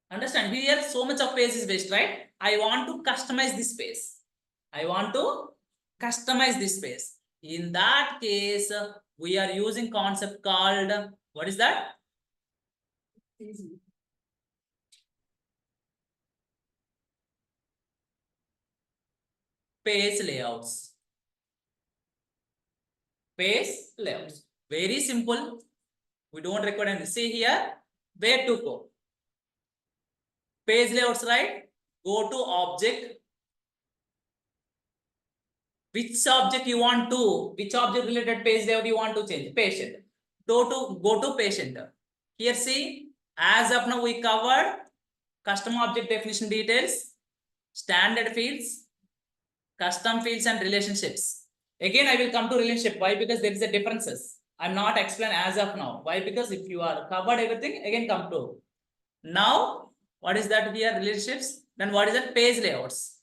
Understand? Here so much of page is waste, right? I want to customize this page. I want to customize this page. In that case, we are using concept called, what is that? Page layouts. Page layouts. Very simple. We don't record anything. See here, where to go? Page layouts, right? Go to object. Which object you want to, which object related page layout you want to change? Patient. Go to patient. Here see, as of now we covered custom object definition details, standard fields, custom fields and relationships. Again, I will come to relationship. Why? Because there is a differences. I'm not explain as of now. Why? Because if you are covered everything, again come to. Now, what is that here? Relationships. Then what is that? Page layouts.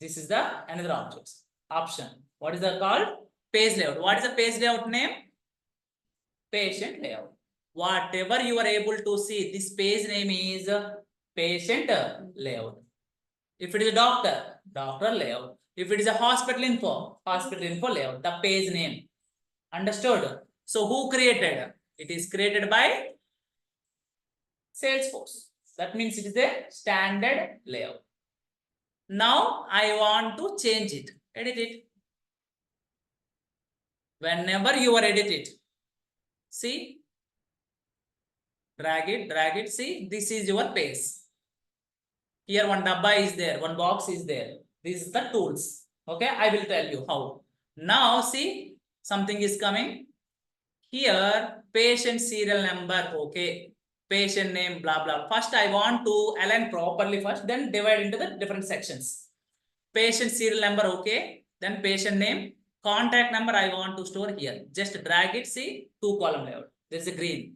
This is the another object option. What is that called? Page layout. What is the page layout name? Patient layout. Whatever you are able to see, this page name is patient layout. If it is a doctor, doctor layout. If it is a hospital info layout, the page name. Understood? So who created? It is created by Salesforce. That means it is a standard layout. Now I want to change it. Edit it. Whenever you are edit it, see, drag it. See, this is your page. Here one dabba is there, one box is there. This is the tools. Okay, I will tell you how. Now see, something is coming. Here, patient serial number. Okay, patient name, blah blah. First, I want to align properly first, then divide into the different sections. Patient serial number. Okay, then patient name. Contact number I want to store here. Just drag it. See, two column layout. There is a green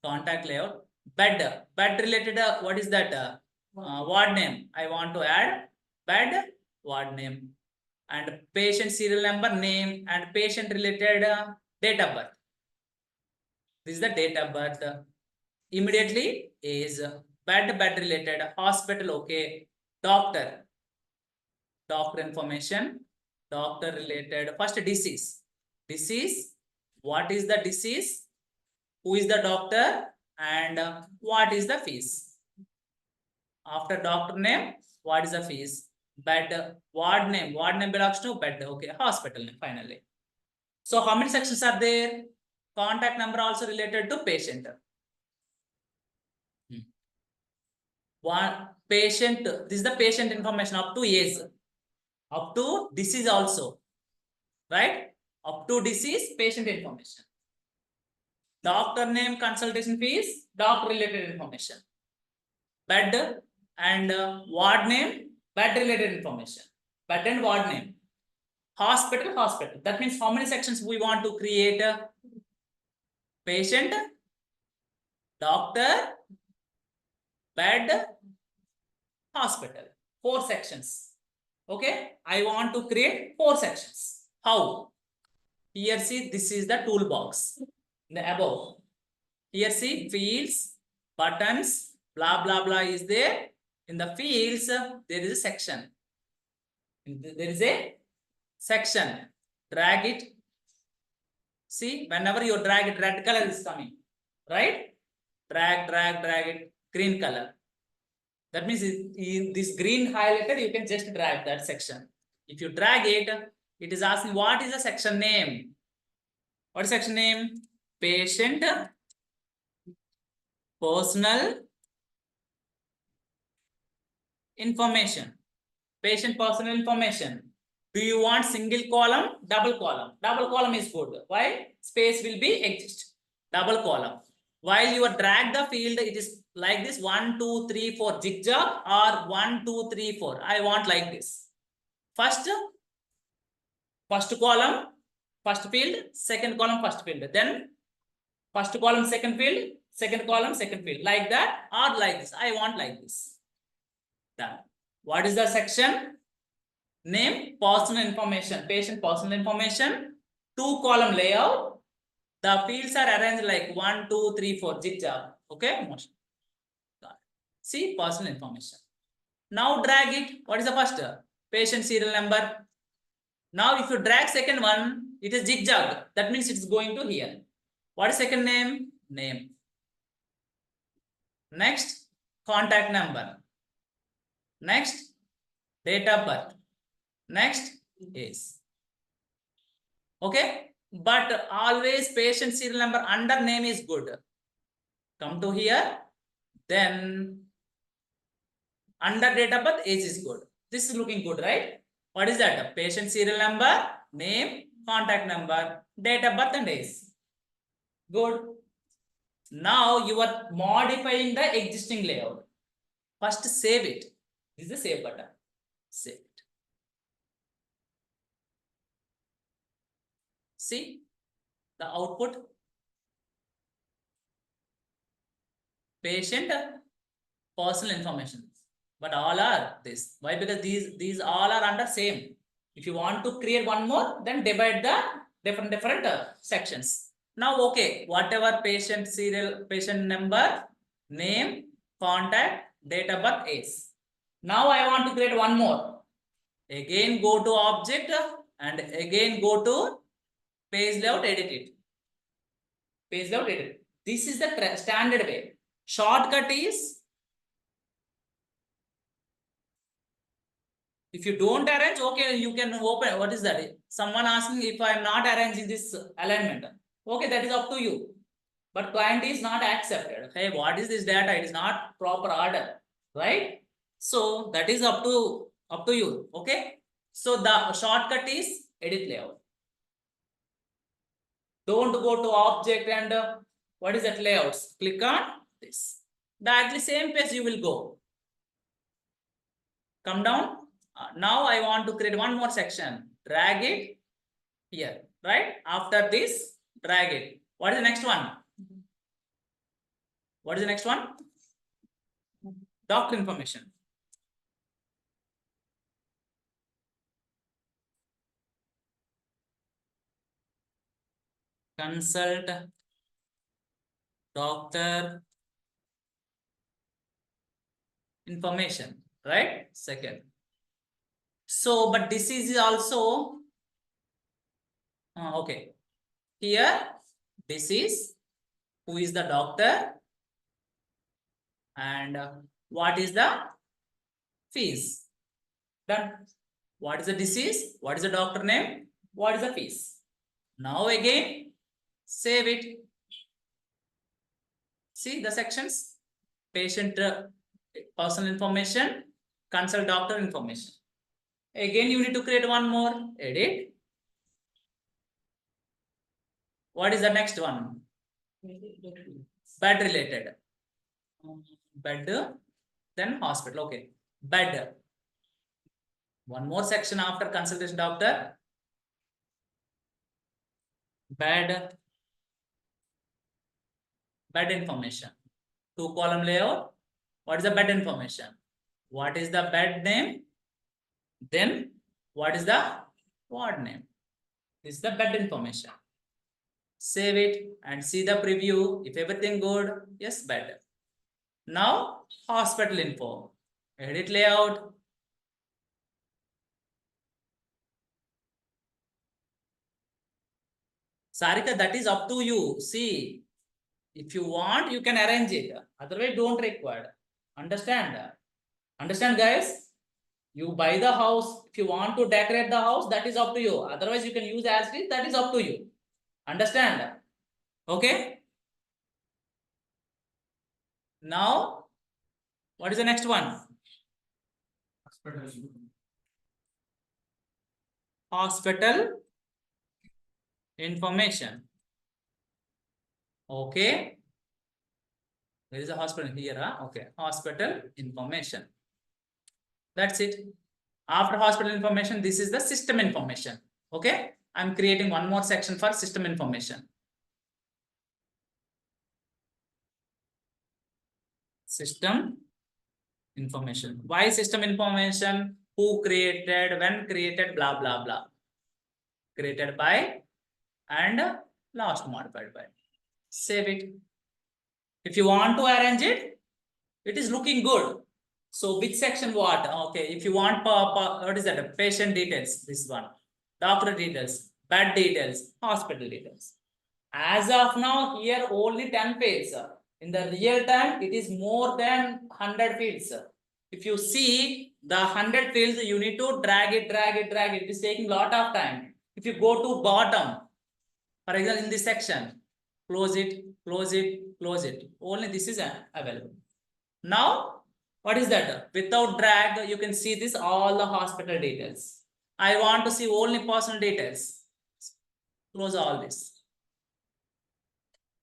contact layout. Bed related. What is that? Ward name. I want to add bed ward name and patient serial number, name and patient related date of birth. This is the date of birth. Immediately is bed related hospital. Okay, doctor information. Doctor related first disease. What is the disease? Who is the doctor? And what is the fees? After doctor name, what is the fees? bed, ward name belongs to bed, okay, hospital name finally. So how many sections are there? Contact number also related to patient. One patient, this is the patient information up to age, up to disease also, right? Up to disease, patient information. Doctor name, consultation fees, doctor related information. Bed and ward name, bed related information. Bed and ward name. Hospital. That means how many sections we want to create? Patient, doctor, bed, hospital. 4 sections. Okay, I want to create 4 sections. How? Here see, this is the toolbox. In the above. Here see, fields, buttons, blah blah blah is there. In the fields, there is a section. There is a section. Drag it. See, whenever you drag it, red color is coming, right? Drag it, green color. That means in this green highlighted, you can just drag that section. If you drag it, it is asking what is the section name? What is section name? Patient personal information. Patient personal information. Do you want single column, double column? Double column is good. Why? Space will be exist. Double column. While you drag the field, it is like this 1, 2, 3, 4 zigzag or 1, 2, 3, 4. I want like this. First column, first field, second column, first field. Then first column, second field, second column, second field. Like that or like this. I want like this. Done. What is the section? Name, personal information, patient personal information, 2 column layout. The fields are arranged like 1, 2, 3, 4 zigzag. Okay. See, personal information. Now drag it. What is the first? Patient serial number. Now if you drag second one, it is zigzag. That means it is going to here. What is second name? Name. Next, contact number. Next, date of birth. Next is. Okay. But always patient serial number under name is good. Come to here. Then under date of birth, age is good. This is looking good, right? What is that? Patient serial number, name, contact number, date of birth and age. Good. Now you are modifying the existing layout. First save it. This is the save button. Save it. See the output. Patient personal information. But all are this. Why? Because these all are under same. If you want to create one more, then divide the different sections. Now, okay, whatever patient serial, patient number, name, contact, date of birth, age. Now I want to create one more. Again, go to object and again go to page layout, edit it. Page layout, edit it. This is the standard way. Shortcut is, if you don't arrange, okay, you can open. What is that? Someone asking if I am not arranging this alignment. Okay, that is up to you. But client is not accepted. Hey, what is this data? It is not proper order, right? So that is up to you. Okay. So the shortcut is edit layout. Don't go to object and what is that layouts? Click on this. Directly same page you will go. Come down. Now I want to create one more section. Drag it here, right? After this, drag it. What is the next one? What is the next one? Doctor information. Consult doctor information, right? Second. So, but this is also okay. Here, this is who is the doctor and what is the fees, Done. What is the disease? What is the doctor name? What is the fees? Now again, save it. See the sections. Patient personal information, consult doctor information. Again, you need to create one more. Edit. What is the next one? Bed related. Bed, then hospital. Okay. Bed. One more section after consultation doctor. Bed information. 2-column layout. What is the bed information? What is the bed name? Then what is the ward name? This is the bed information. Save it and see the preview. If everything good, yes, bed. Now hospital info. Edit layout. Sarika, that is up to you. See, if you want, you can arrange it. Otherwise, don't require. Understand? Understand, guys? You buy the house. If you want to decorate the house, that is up to you. Otherwise, you can use as it is. That is up to you. Understand? Okay. Now, what is the next one? Hospital information. Okay. There is a hospital here. Huh? Okay. Hospital information. That's it. After hospital information, this is the system information. Okay. I'm creating one more section for system information. System information. Why system information? Who created, when created, blah, blah, blah. Created by and last modified by. Save it. If you want to arrange it, it is looking good. So which section what? Okay, if you want what is that? Patient details, this one. Doctor details, bed details, hospital details. As of now, here only 10 fields. In the real time, it is more than 100 fields. If you see the 100 fields, you need to drag it. It is taking a lot of time. If you go to bottom, for example, in this section, close it. Only this is available. Now, what is that? Without drag, you can see this all the hospital details. I want to see only personal details. Close all this.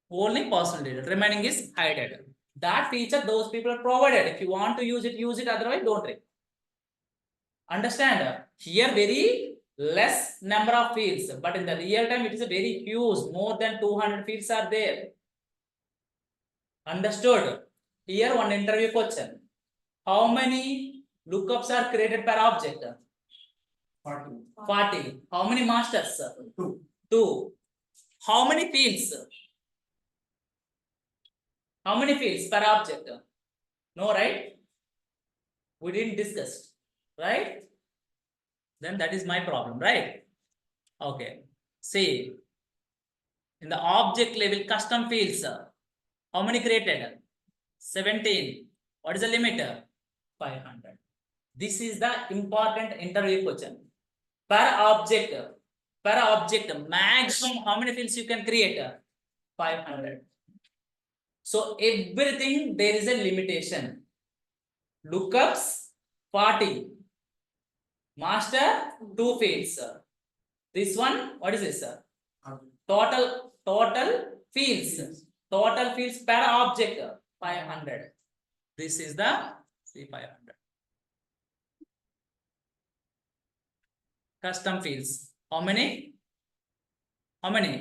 Only personal data. Remaining is hidden. That feature those people are provided. If you want to use it, use it. Otherwise, don't take. Understand? Here, very less number of fields, but in the real time, it is a very huge. More than 200 fields are there. Understood? Here, one interview question. How many lookups are created per object? 40. How many masters? 2. How many fields? How many fields per object? No, right? We didn't discuss, right? Then that is my problem, right? Okay. See, in the object level custom fields, how many created? 17. What is the limit? 500. This is the important interview question. Per object, maximum how many fields you can create? 500. So everything there is a limitation. Lookups 40. Master 2 fields. This one, what is this? Total fields. Total fields per object 500. This is the C500. Custom fields. How many?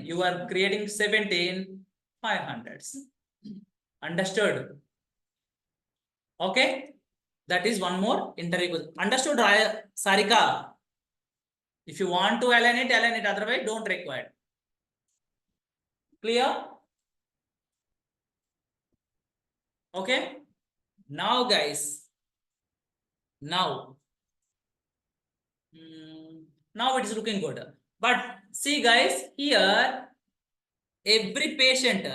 You are creating 17 500s. Understood? Okay. That is one more interview. Understood, Sarika? If you want to align it. Otherwise, don't require. Clear? Okay. Now, guys. Now it is looking good. But see, guys, here every patient.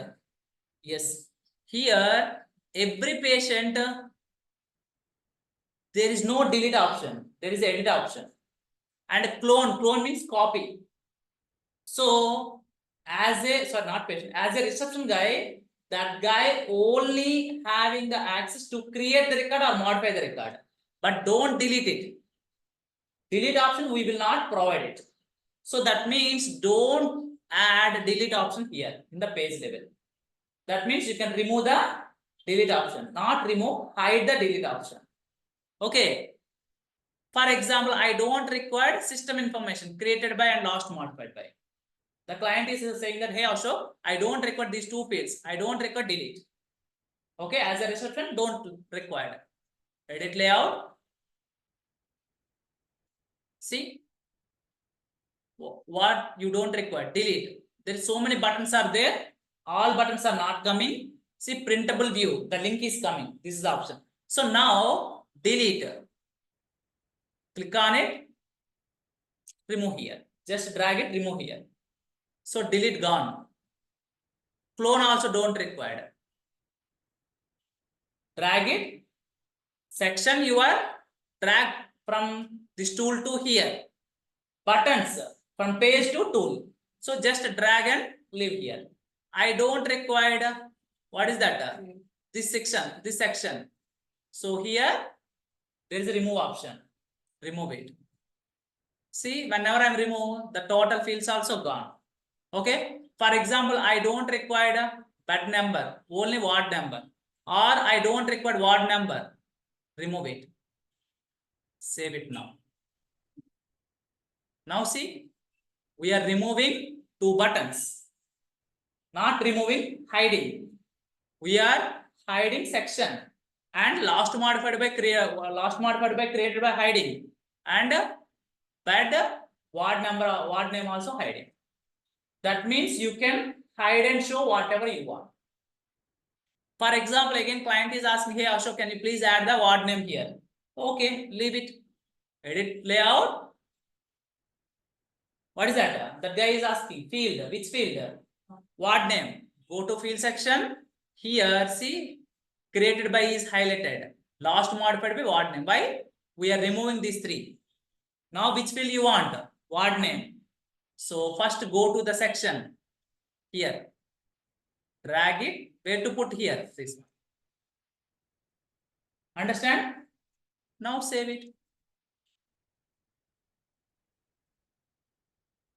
Yes. Here every patient. There is no delete option. There is edit option. And clone means copy. So as a, sorry, not patient, as a reception guy, that guy only having the access to create the record or modify the record, but don't delete it. Delete option we will not provide it. So that means don't add delete option here in the page level. That means you can remove the delete option, not remove, hide the delete option. Okay. For example, I don't require system information created by and last modified by. The client is saying that, hey Ashok, I don't require these two fields. I don't require delete. Okay, as a reception, don't require. Edit layout. See what you don't require. Delete. There is so many buttons are there. All buttons are not coming. See printable view. The link is coming. This is the option. So now delete. Click on it. Remove here. Just drag it. Remove here. So delete gone. Clone also don't require. Drag it. Section you are drag from this tool to here. Buttons from page to tool. So just drag and leave here. I don't require, what is that? This section. So here there is a remove option. Remove it. See, whenever I remove, the total fields also gone. Okay. For example, I don't require a bed number, only ward number, or I don't require ward number. Remove it. Save it now. Now see, we are removing two buttons, not removing, hiding. We are hiding section and last modified by created by hiding, and bed ward number, ward name also hiding. That means you can hide and show whatever you want. For example, again client is asking, hey Ashok, can you please add the ward name here? Okay, leave it. Edit layout. What is that? That guy is asking field. Which field? Ward name. Go to field section. Here, see, created by is highlighted. Last modified by ward name. Why? We are removing these three. Now, which field you want? Ward name. So first go to the section. Here. Drag it. Where to put here? This one. Understand? Now save it.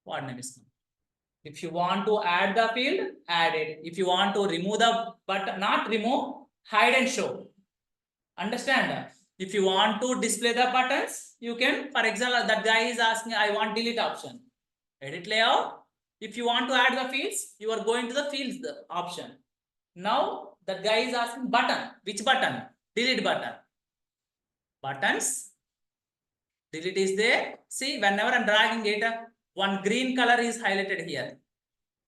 Ward name is coming. If you want to add the field, add it. If you want to remove the button, not remove, hide and show. Understand? If you want to display the buttons, you can, for example, that guy is asking, I want delete option. Edit layout. If you want to add the fields, you are going to the fields option. Now, that guy is asking button. Which button? Delete button. Buttons. Delete is there. See, whenever I'm dragging it, one green color is highlighted here.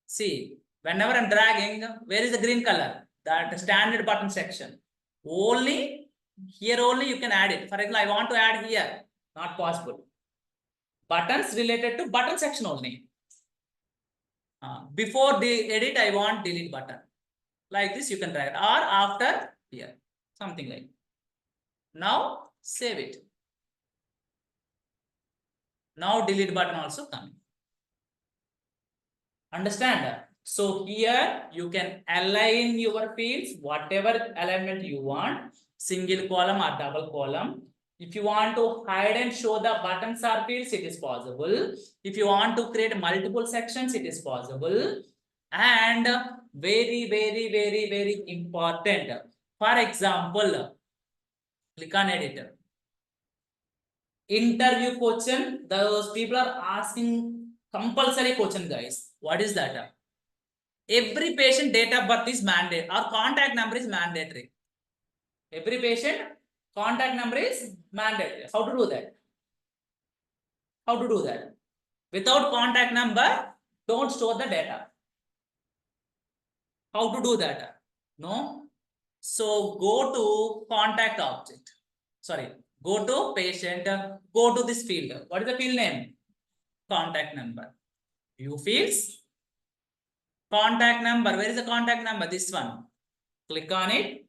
See, whenever I'm dragging, where is the green color? That standard button section. Only here only you can add it. For example, I want to add here. Not possible. Buttons related to button section only. Before the edit, I want delete button. Like this, you can drag it. Or after here. Something like. Now save it. Now delete button also coming. Understand? So here you can align your fields, whatever alignment you want, single column or double column. If you want to hide and show the buttons or fields, it is possible. If you want to create multiple sections, it is possible. And very, very, very, very important. For example, click on editor. Interview question, those people are asking compulsory question, guys. What is that? Every patient date of birth is mandatory or contact number is mandatory. Every patient contact number is mandatory. How to do that? How to do that? Without contact number, don't store the data. How to do that? No. So go to contact object. Sorry. Go to patient. Go to this field. What is the field name? Contact number. View fields. Contact number. Where is the contact number? This one. Click on it.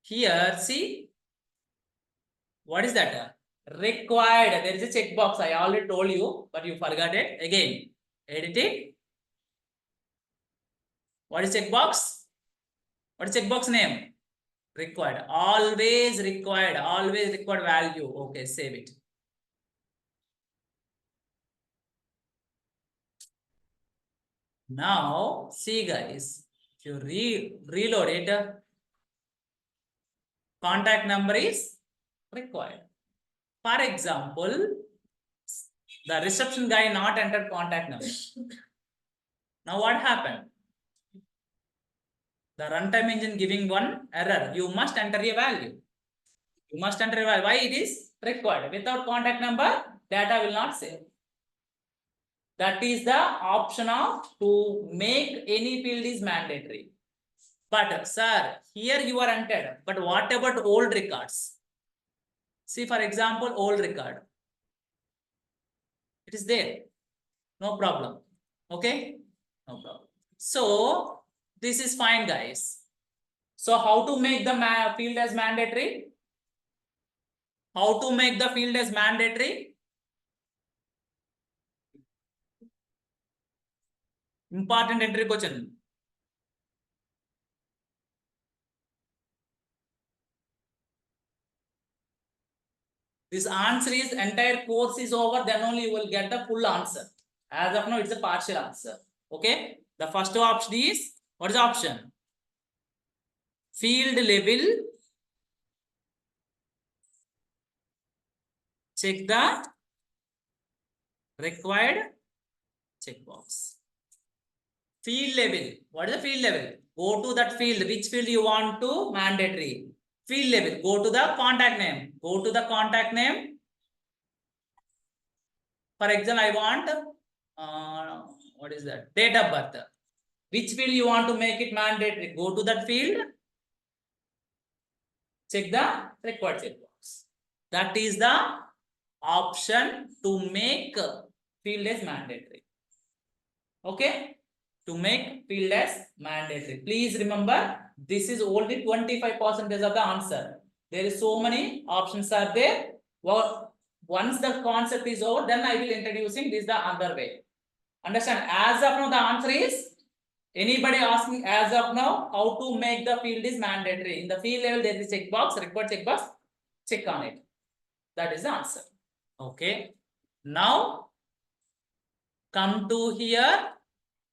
Here, see. What is that? required. There is a checkbox. I already told you, but you forgot it. Again, edit it. What is checkbox? What is checkbox name? Required. Always required. Always required value. Okay, save it. Now, see guys, if you reload it, contact number is required. For example, the reception guy not entered contact number. Now what happened? The runtime engine giving one error. You must enter a value. You must enter a value. Why it is required? Without contact number, data will not save. That is the option of to make any field is mandatory. But sir, here you are entered. But what about old records? See, for example, old record. It is there. No problem. Okay? No problem. So, this is fine, guys. So, how to make the field as mandatory? How to make the field as mandatory? Important entry question. This answer is entire course is over, then only you will get the full answer. As of now, it's a partial answer. Okay. The first option is, what is the option? Field level. Check the required checkbox. Field level. What is the field level? Go to that field. Which field you want to mandatory? Field level. Go to the contact name. Go to the contact name. For example, I want what is that? Date of birth. Which field you want to make it mandatory? Go to that field. Check the required checkbox. That is the option to make field as mandatory. Okay? To make field as mandatory. Please remember, this is only 25% of the answer. There is so many options are there. Well, once the concept is over, then I will introducing this the other way. Understand? As of now, the answer is, anybody asking as of now, how to make the field is mandatory. In the field level, there is checkbox, required checkbox, check on it. That is the answer. Okay. Now, come to here.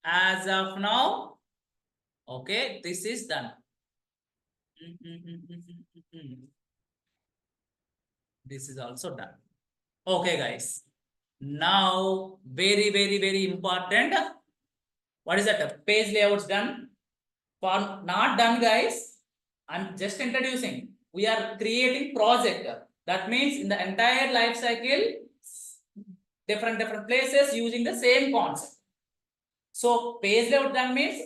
As of now, okay, this is done. This is also done. Okay, guys. Now, very important. What is that? Page layouts done. For not done, guys, I'm just introducing. We are creating project. That means in the entire life cycle, different places using the same concept. So page layout done means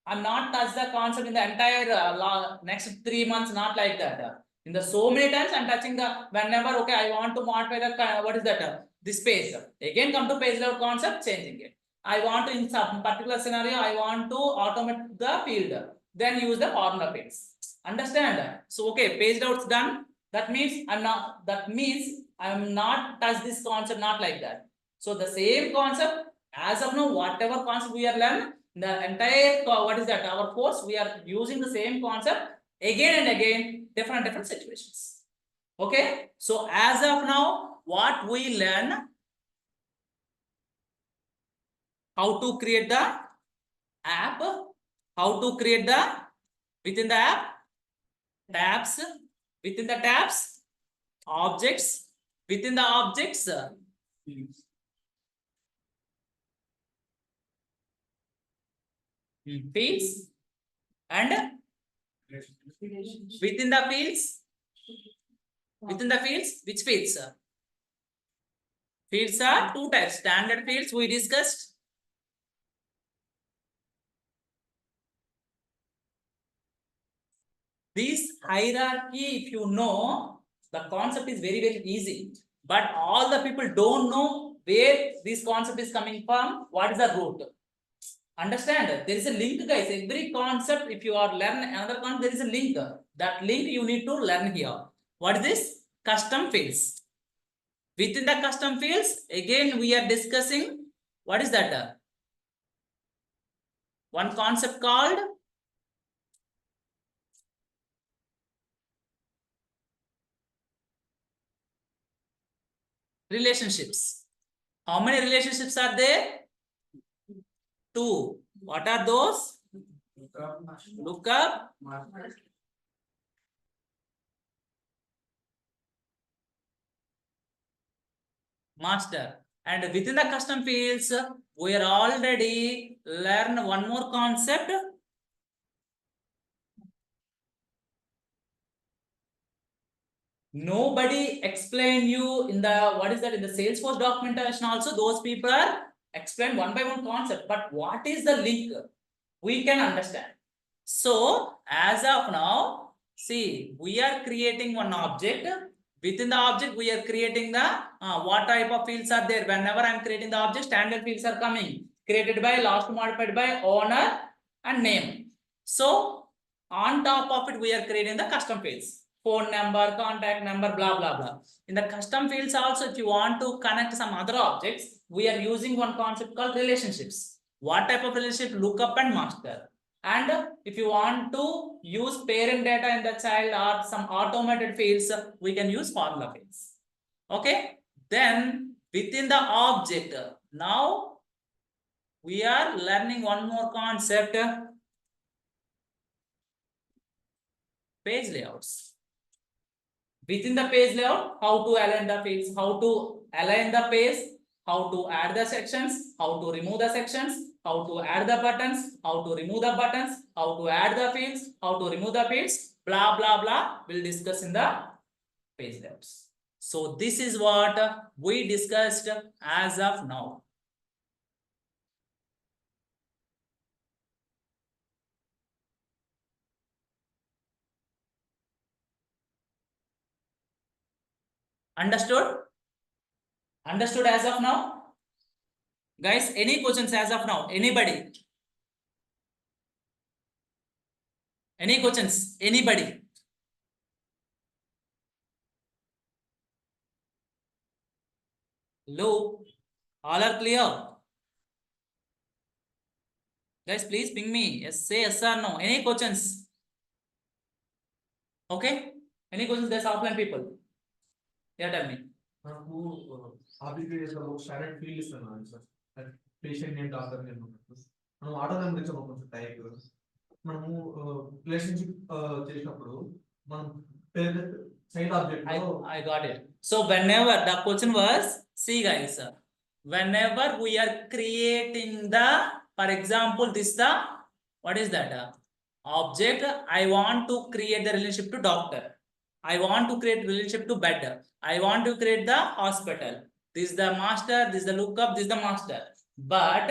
I'm not touch the concept in the entire next 3 months, not like that. In the so many times I'm touching the whenever, okay, I want to modify the what is that? This page. Again come to page layout concept, changing it. I want to in some particular scenario, I want to automate the field. Then use the formula fields. Understand? So okay, page layout's done. That means I'm not touch this concept, not like that. So the same concept as of now, whatever concept we are learning, the entire what is that? Our course, we are using the same concept again and again, different situations. Okay. So as of now, what we learn, how to create the app, how to create the within the app tabs, within the tabs objects, within the objects fields, and within the fields which fields? Fields are two types. Standard fields we discussed. This hierarchy, if you know, the concept is very easy. But all the people don't know where this concept is coming from, what is the root. Understand? There is a link, guys. Every concept, if you are learning another concept, there is a link. That link you need to learn here. What is this? Custom fields. Within the custom fields, again we are discussing what is that? One concept called relationships. How many relationships are there? Two. What are those? Lookup, master. And within the custom fields, we are already learn one more concept. Nobody explain you in the what is that in the Salesforce documentation also. Those people are explain one by one concept, but what is the link? We can understand. So as of now, see, we are creating one object. Within the object, we are creating the what type of fields are there. Whenever I am creating the object, standard fields are coming. Created by, last modified by, owner and name. So on top of it, we are creating the custom fields. Phone number, contact number, blah, blah, blah. In the custom fields also, if you want to connect some other objects, we are using one concept called relationships. What type of relationship? Lookup and master. And if you want to use parent data in the child or some automated fields, we can use formula fields. Okay. Then within the object, now we are learning one more concept, page layouts. Within the page layout, how to align the fields, how to align the page, how to add the sections, how to remove the sections, how to add the buttons, how to remove the buttons, how to add the fields, how to remove the fields, blah, blah, blah. We'll discuss in the page layouts. So this is what we discussed as of now. Understood? Understood as of now? Guys, any questions as of now? Anybody? Any questions? Anybody? Hello? All are clear? Guys, please ping me. Yes, say yes or no. Any questions? Okay? Any questions? There's offline people. Yeah, tell me. నాకు arbitration లో standard field ఇస్తున్నాను sir patient name doctor name మనం auto number ఇచ్చాము కొంచెం type మనము relationship చేసినప్పుడు మనం side object I got it. So whenever the question was, see guys, whenever we are creating the, for example, this the, what is that? Object, I want to create the relationship to doctor. I want to create relationship to bed. I want to create the hospital. This is the master, this is the lookup, this is the master. But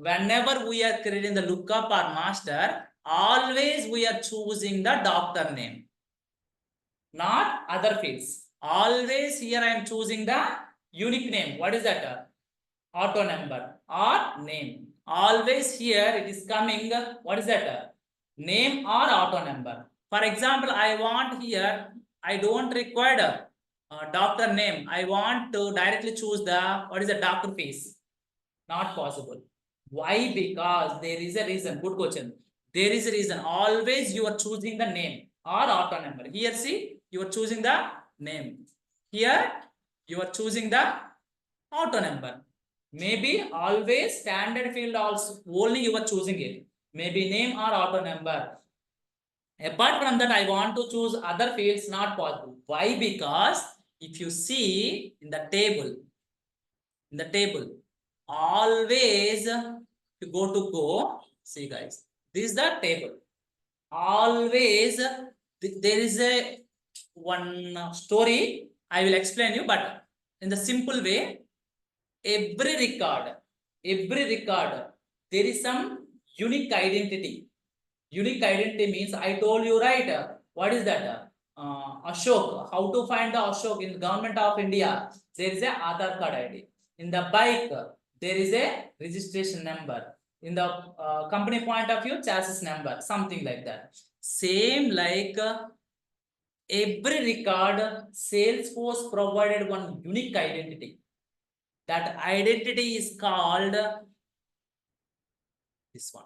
whenever we are creating the lookup or master, always we are choosing the doctor name, not other fields. Always here I am choosing the unique name. What is that? Auto number or name. Always here it is coming, what is that? Name or auto number. For example, I want here, I don't require doctor name. I want to directly choose the, what is the doctor face. Not possible. Why? Because there is a reason. Good question. There is a reason. Always you are choosing the name or auto number. Here see, you are choosing the name. Here you are choosing the auto number. Maybe always standard field also only you are choosing it. Maybe name or auto number. Apart from that, I want to choose other fields, not possible. Why? Because if you see in the table, always you go, see guys, this is the table. Always there is a one story I will explain you, but in the simple way, every record, there is some unique identity. Unique identity means, I told you, right? What is that? Ashok. How to find the Ashok in the government of India? There is a Aadhaar card ID. In the bike, there is a registration number. In the company point of view, chassis number, something like that. Same like every record, Salesforce provided one unique identity. That identity is called this one.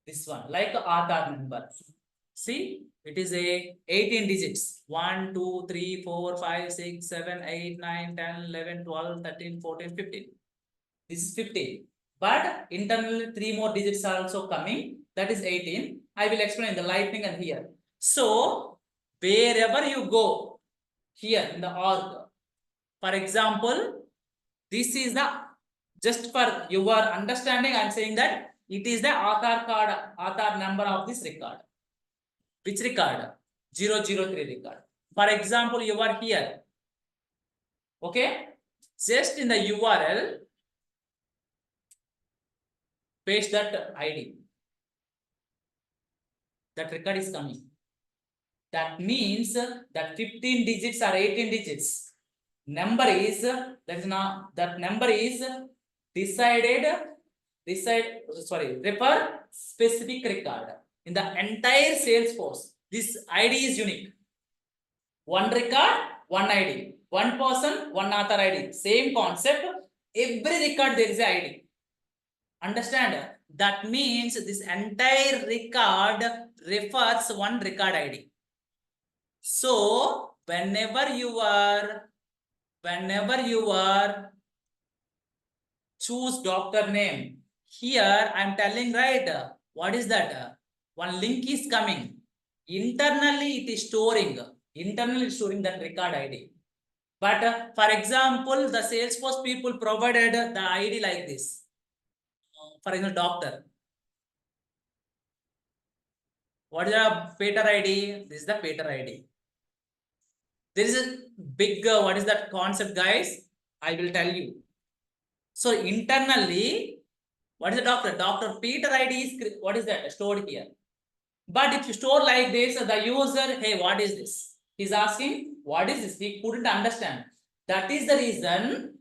This one, like Aadhaar number. See, it is a 18 digits. 1, 2, 3, 4, 5, 6, 7, 8, 9, 10, 11, 12, 13, 14, 15. This is 15. But internally 3 more digits are also coming. That is 18. I will explain the lightning and here. So, wherever you go, here in the org, for example, this is the, just for your understanding, I am saying that it is the Aadhaar card, Aadhaar number of this record. Which record? 003 record. For example, you are here. Okay. Just in the URL, paste that ID. That record is coming. That means that 15 digits or 18 digits. Number is, that is not, that number is refer specific record. In the entire Salesforce, this ID is unique. One record, one ID. One person, one author ID. Same concept. Every record there is a ID. Understand? That means this entire record refers one record ID. So whenever you are choose doctor name, here I am telling, right, what is that? One link is coming. Internally it is storing that record ID. But for example, the Salesforce people provided the ID like this. For example, doctor. What is the pater ID? This is the pater ID. There is a big, what is that concept, guys? I will tell you. So internally, what is the doctor? Dr. Peter ID is, what is that? Stored here. But if you store like this, the user, hey, what is this? He's asking, what is this? He couldn't understand. That is the reason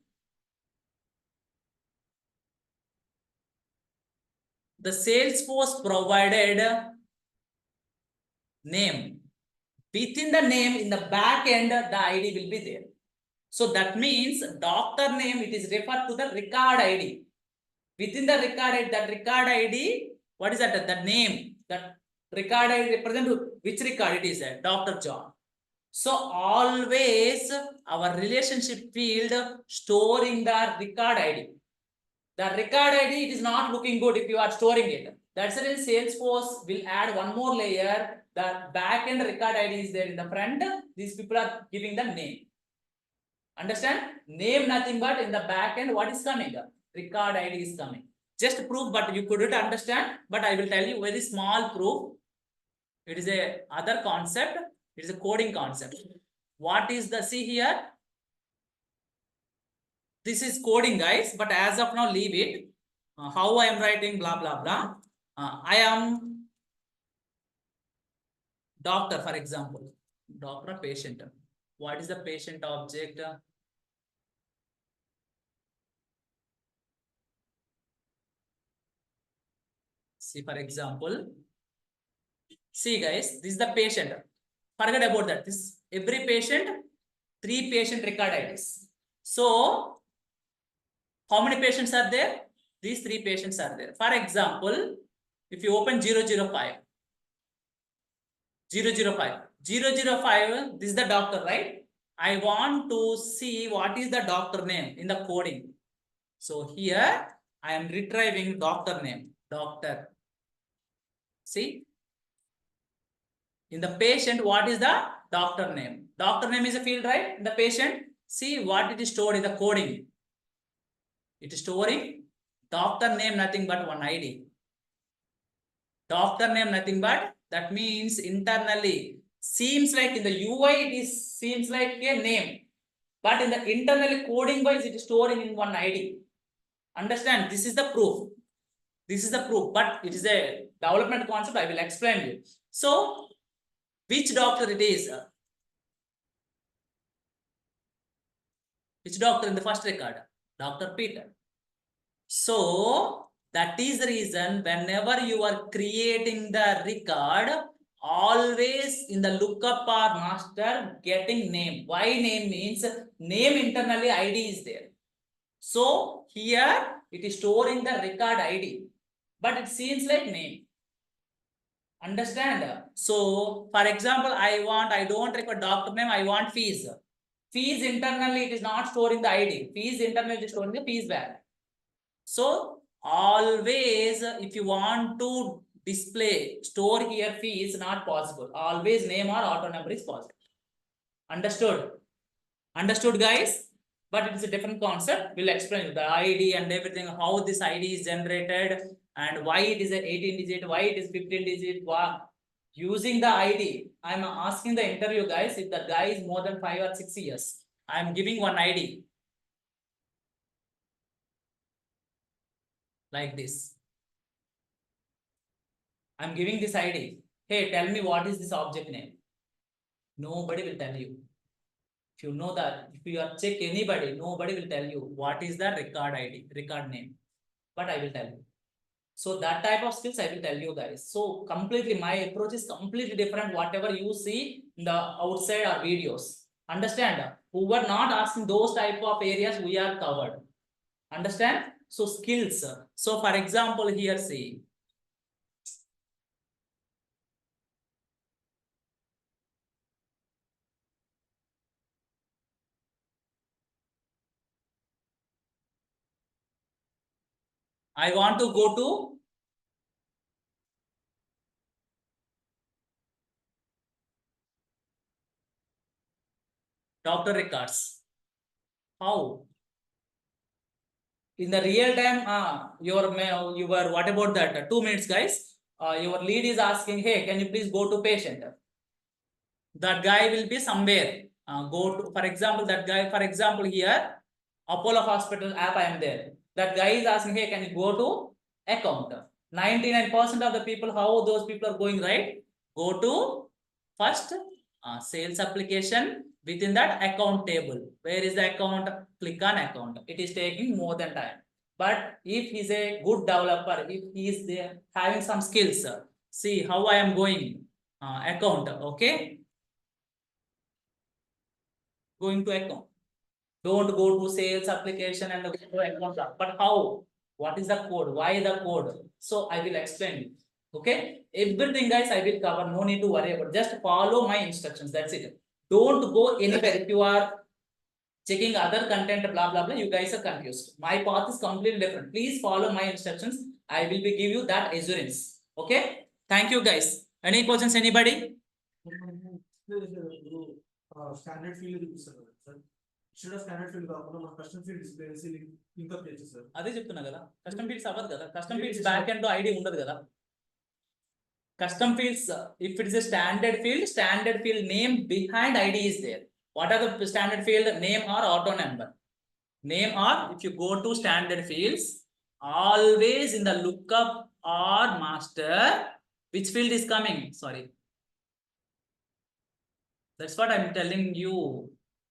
the Salesforce provided name. Within the name, in the back end, the ID will be there. So that means doctor name, it is referred to the record ID. Within the record, that record ID, what is that? The name, that record ID represent which record it is that? Dr. John. So always our relationship field storing the record ID. The record ID, it is not looking good if you are storing it. That's the reason Salesforce will add one more layer. The backend record ID is there in the front. These people are giving the name. Understand? Name nothing but in the backend what is coming? Record ID is coming. Just proof, but you couldn't understand. But I will tell you very small proof. It is a other concept. It is a coding concept. What is the, see here? This is coding, guys, but as of now, leave it. How I am writing, blah, blah, blah. I am doctor, for example. Doctor, patient. What is the patient object? See, for example, see, guys, this is the patient. Forget about that. This every patient, 3 patient record IDs. So, how many patients are there? These 3 patients are there. For example, if you open 005, 005, this is the doctor, right? I want to see what is the doctor name in the coding. So here I am retrieving doctor name, doctor. See, in the patient, what is the doctor name? Doctor name is a field, right? In the patient, see what it is stored in the coding. It is storing doctor name, nothing but one ID. Doctor name, nothing but, that means internally, seems like in the UI, it seems like a name. But in the internally coding wise, it is storing in one ID. Understand? This is the proof. This is the proof, but it is a development concept. I will explain you. So, which doctor it is? Which doctor in the first record? Dr. Peter. So, that is the reason whenever you are creating the record, always in the lookup or master getting name. Why name means name internally ID is there. So here it is storing the record ID, but it seems like name. Understand? So for example, I don't require doctor name, I want fees. Fees internally it is not storing the ID. Fees internally it is storing the fees value. So always if you want to display store here fee is not possible. Always name or auto number is possible. Understood? Understood, guys? But it's a different concept. We'll explain the ID and everything, how this ID is generated and why it is an 18 digit, why it is 15 digit. Using the ID, I'm asking the interview guys if the guy is more than 5 or 6 years. I'm giving one ID like this. I'm giving this ID. Hey, tell me what is this object name? Nobody will tell you. If you know that, if you are check anybody, nobody will tell you what is the record ID, record name. But I will tell you. So that type of skills I will tell you guys. So completely my approach is completely different. Whatever you see in the outside or videos. Understand? Who were not asking those type of areas we are covered. Understand? So skills. So for example, here see. I want to go to doctor records. How? In the real time, your what about that? 2 minutes, guys. Your lead is asking, hey, can you please go to patient? That guy will be somewhere. Go to, for example, that guy, for example, here, Apollo Hospital app, I am there. That guy is asking, hey, can you go to account? 99% of the people, how those people are going, right? Go to first sales application, within that account table. Where is the account? Click on account. It is taking more than time. But if he's a good developer, if he is there having some skills, see how I am going account, okay? Going to account. Don't go to sales application and go to account. But how? What is the code? Why the code? So I will explain you. Okay, everything guys I will cover. No need to worry about. Just follow my instructions. That's it. Don't go anywhere. If you are checking other content, blah blah blah, you guys are confused. My path is completely different. Please follow my instructions. I will be give you that assurance. Okay. Thank you guys. Any questions? Anybody? Standard field చూపిస్తారు కదా sir, instead of standard field కాకుండా మన custom field display చేసి link up చేయొచ్చు sir. అదే చెప్తున్నా కదా, custom fields అవ్వదు కదా, custom fields back end ID ఉండదు కదా. Custom fields, if it is a standard field name behind ID is there. What are the standard field? Name or auto number. Name or if you go to standard fields, always in the lookup or master, which field is coming? Sorry. That's what I'm telling you.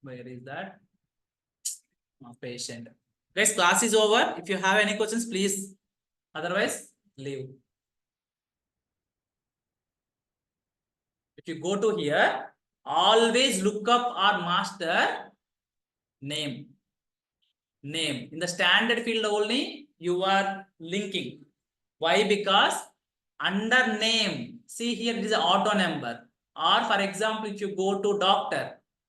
Where is that? Patient. Guys, class is over. If you have any questions, please. Otherwise, leave. If you go to here, always look up our master name. Name. In the standard field only, you are linking. Why? Because under name, see here it is an auto number. Or for example, if you go to doctor,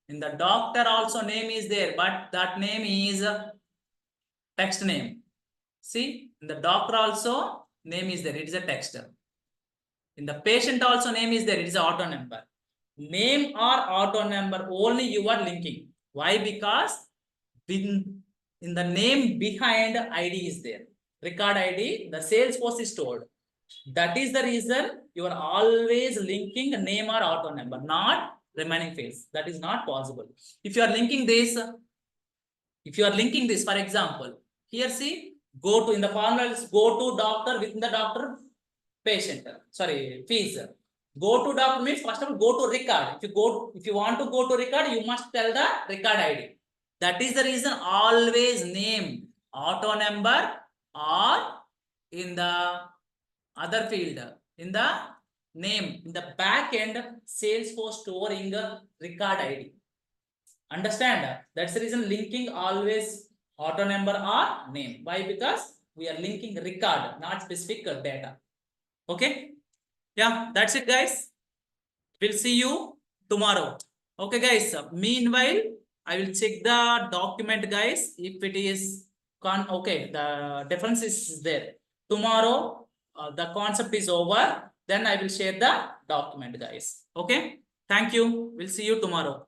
in the doctor also name is there, but that name is text name. See, in the doctor also name is there, it is a text. In the patient also name is there, it is auto number. Name or auto number only you are linking. Why? Because in the name behind ID is there. Record ID, the Salesforce is stored. That is the reason you are always linking name or auto number, not remaining fields. That is not possible. If you are linking this, for example, here see, go to in the formulas, go to doctor, within the doctor, patient, sorry, fees. Go to doctor means first of all go to record. If you want to go to record, you must tell the record ID. That is the reason always name, auto number, or in the other field, in the name in the back end Salesforce storing record ID. Understand? That's the reason linking always auto number or name. Why? Because we are linking record, not specific data. Okay. Yeah, that's it, guys. We'll see you tomorrow. Okay, guys. Meanwhile, I will check the document, guys. If it is okay, the difference is there. Tomorrow, the concept is over. Then I will share the document, guys. Okay. Thank you. We'll see you tomorrow.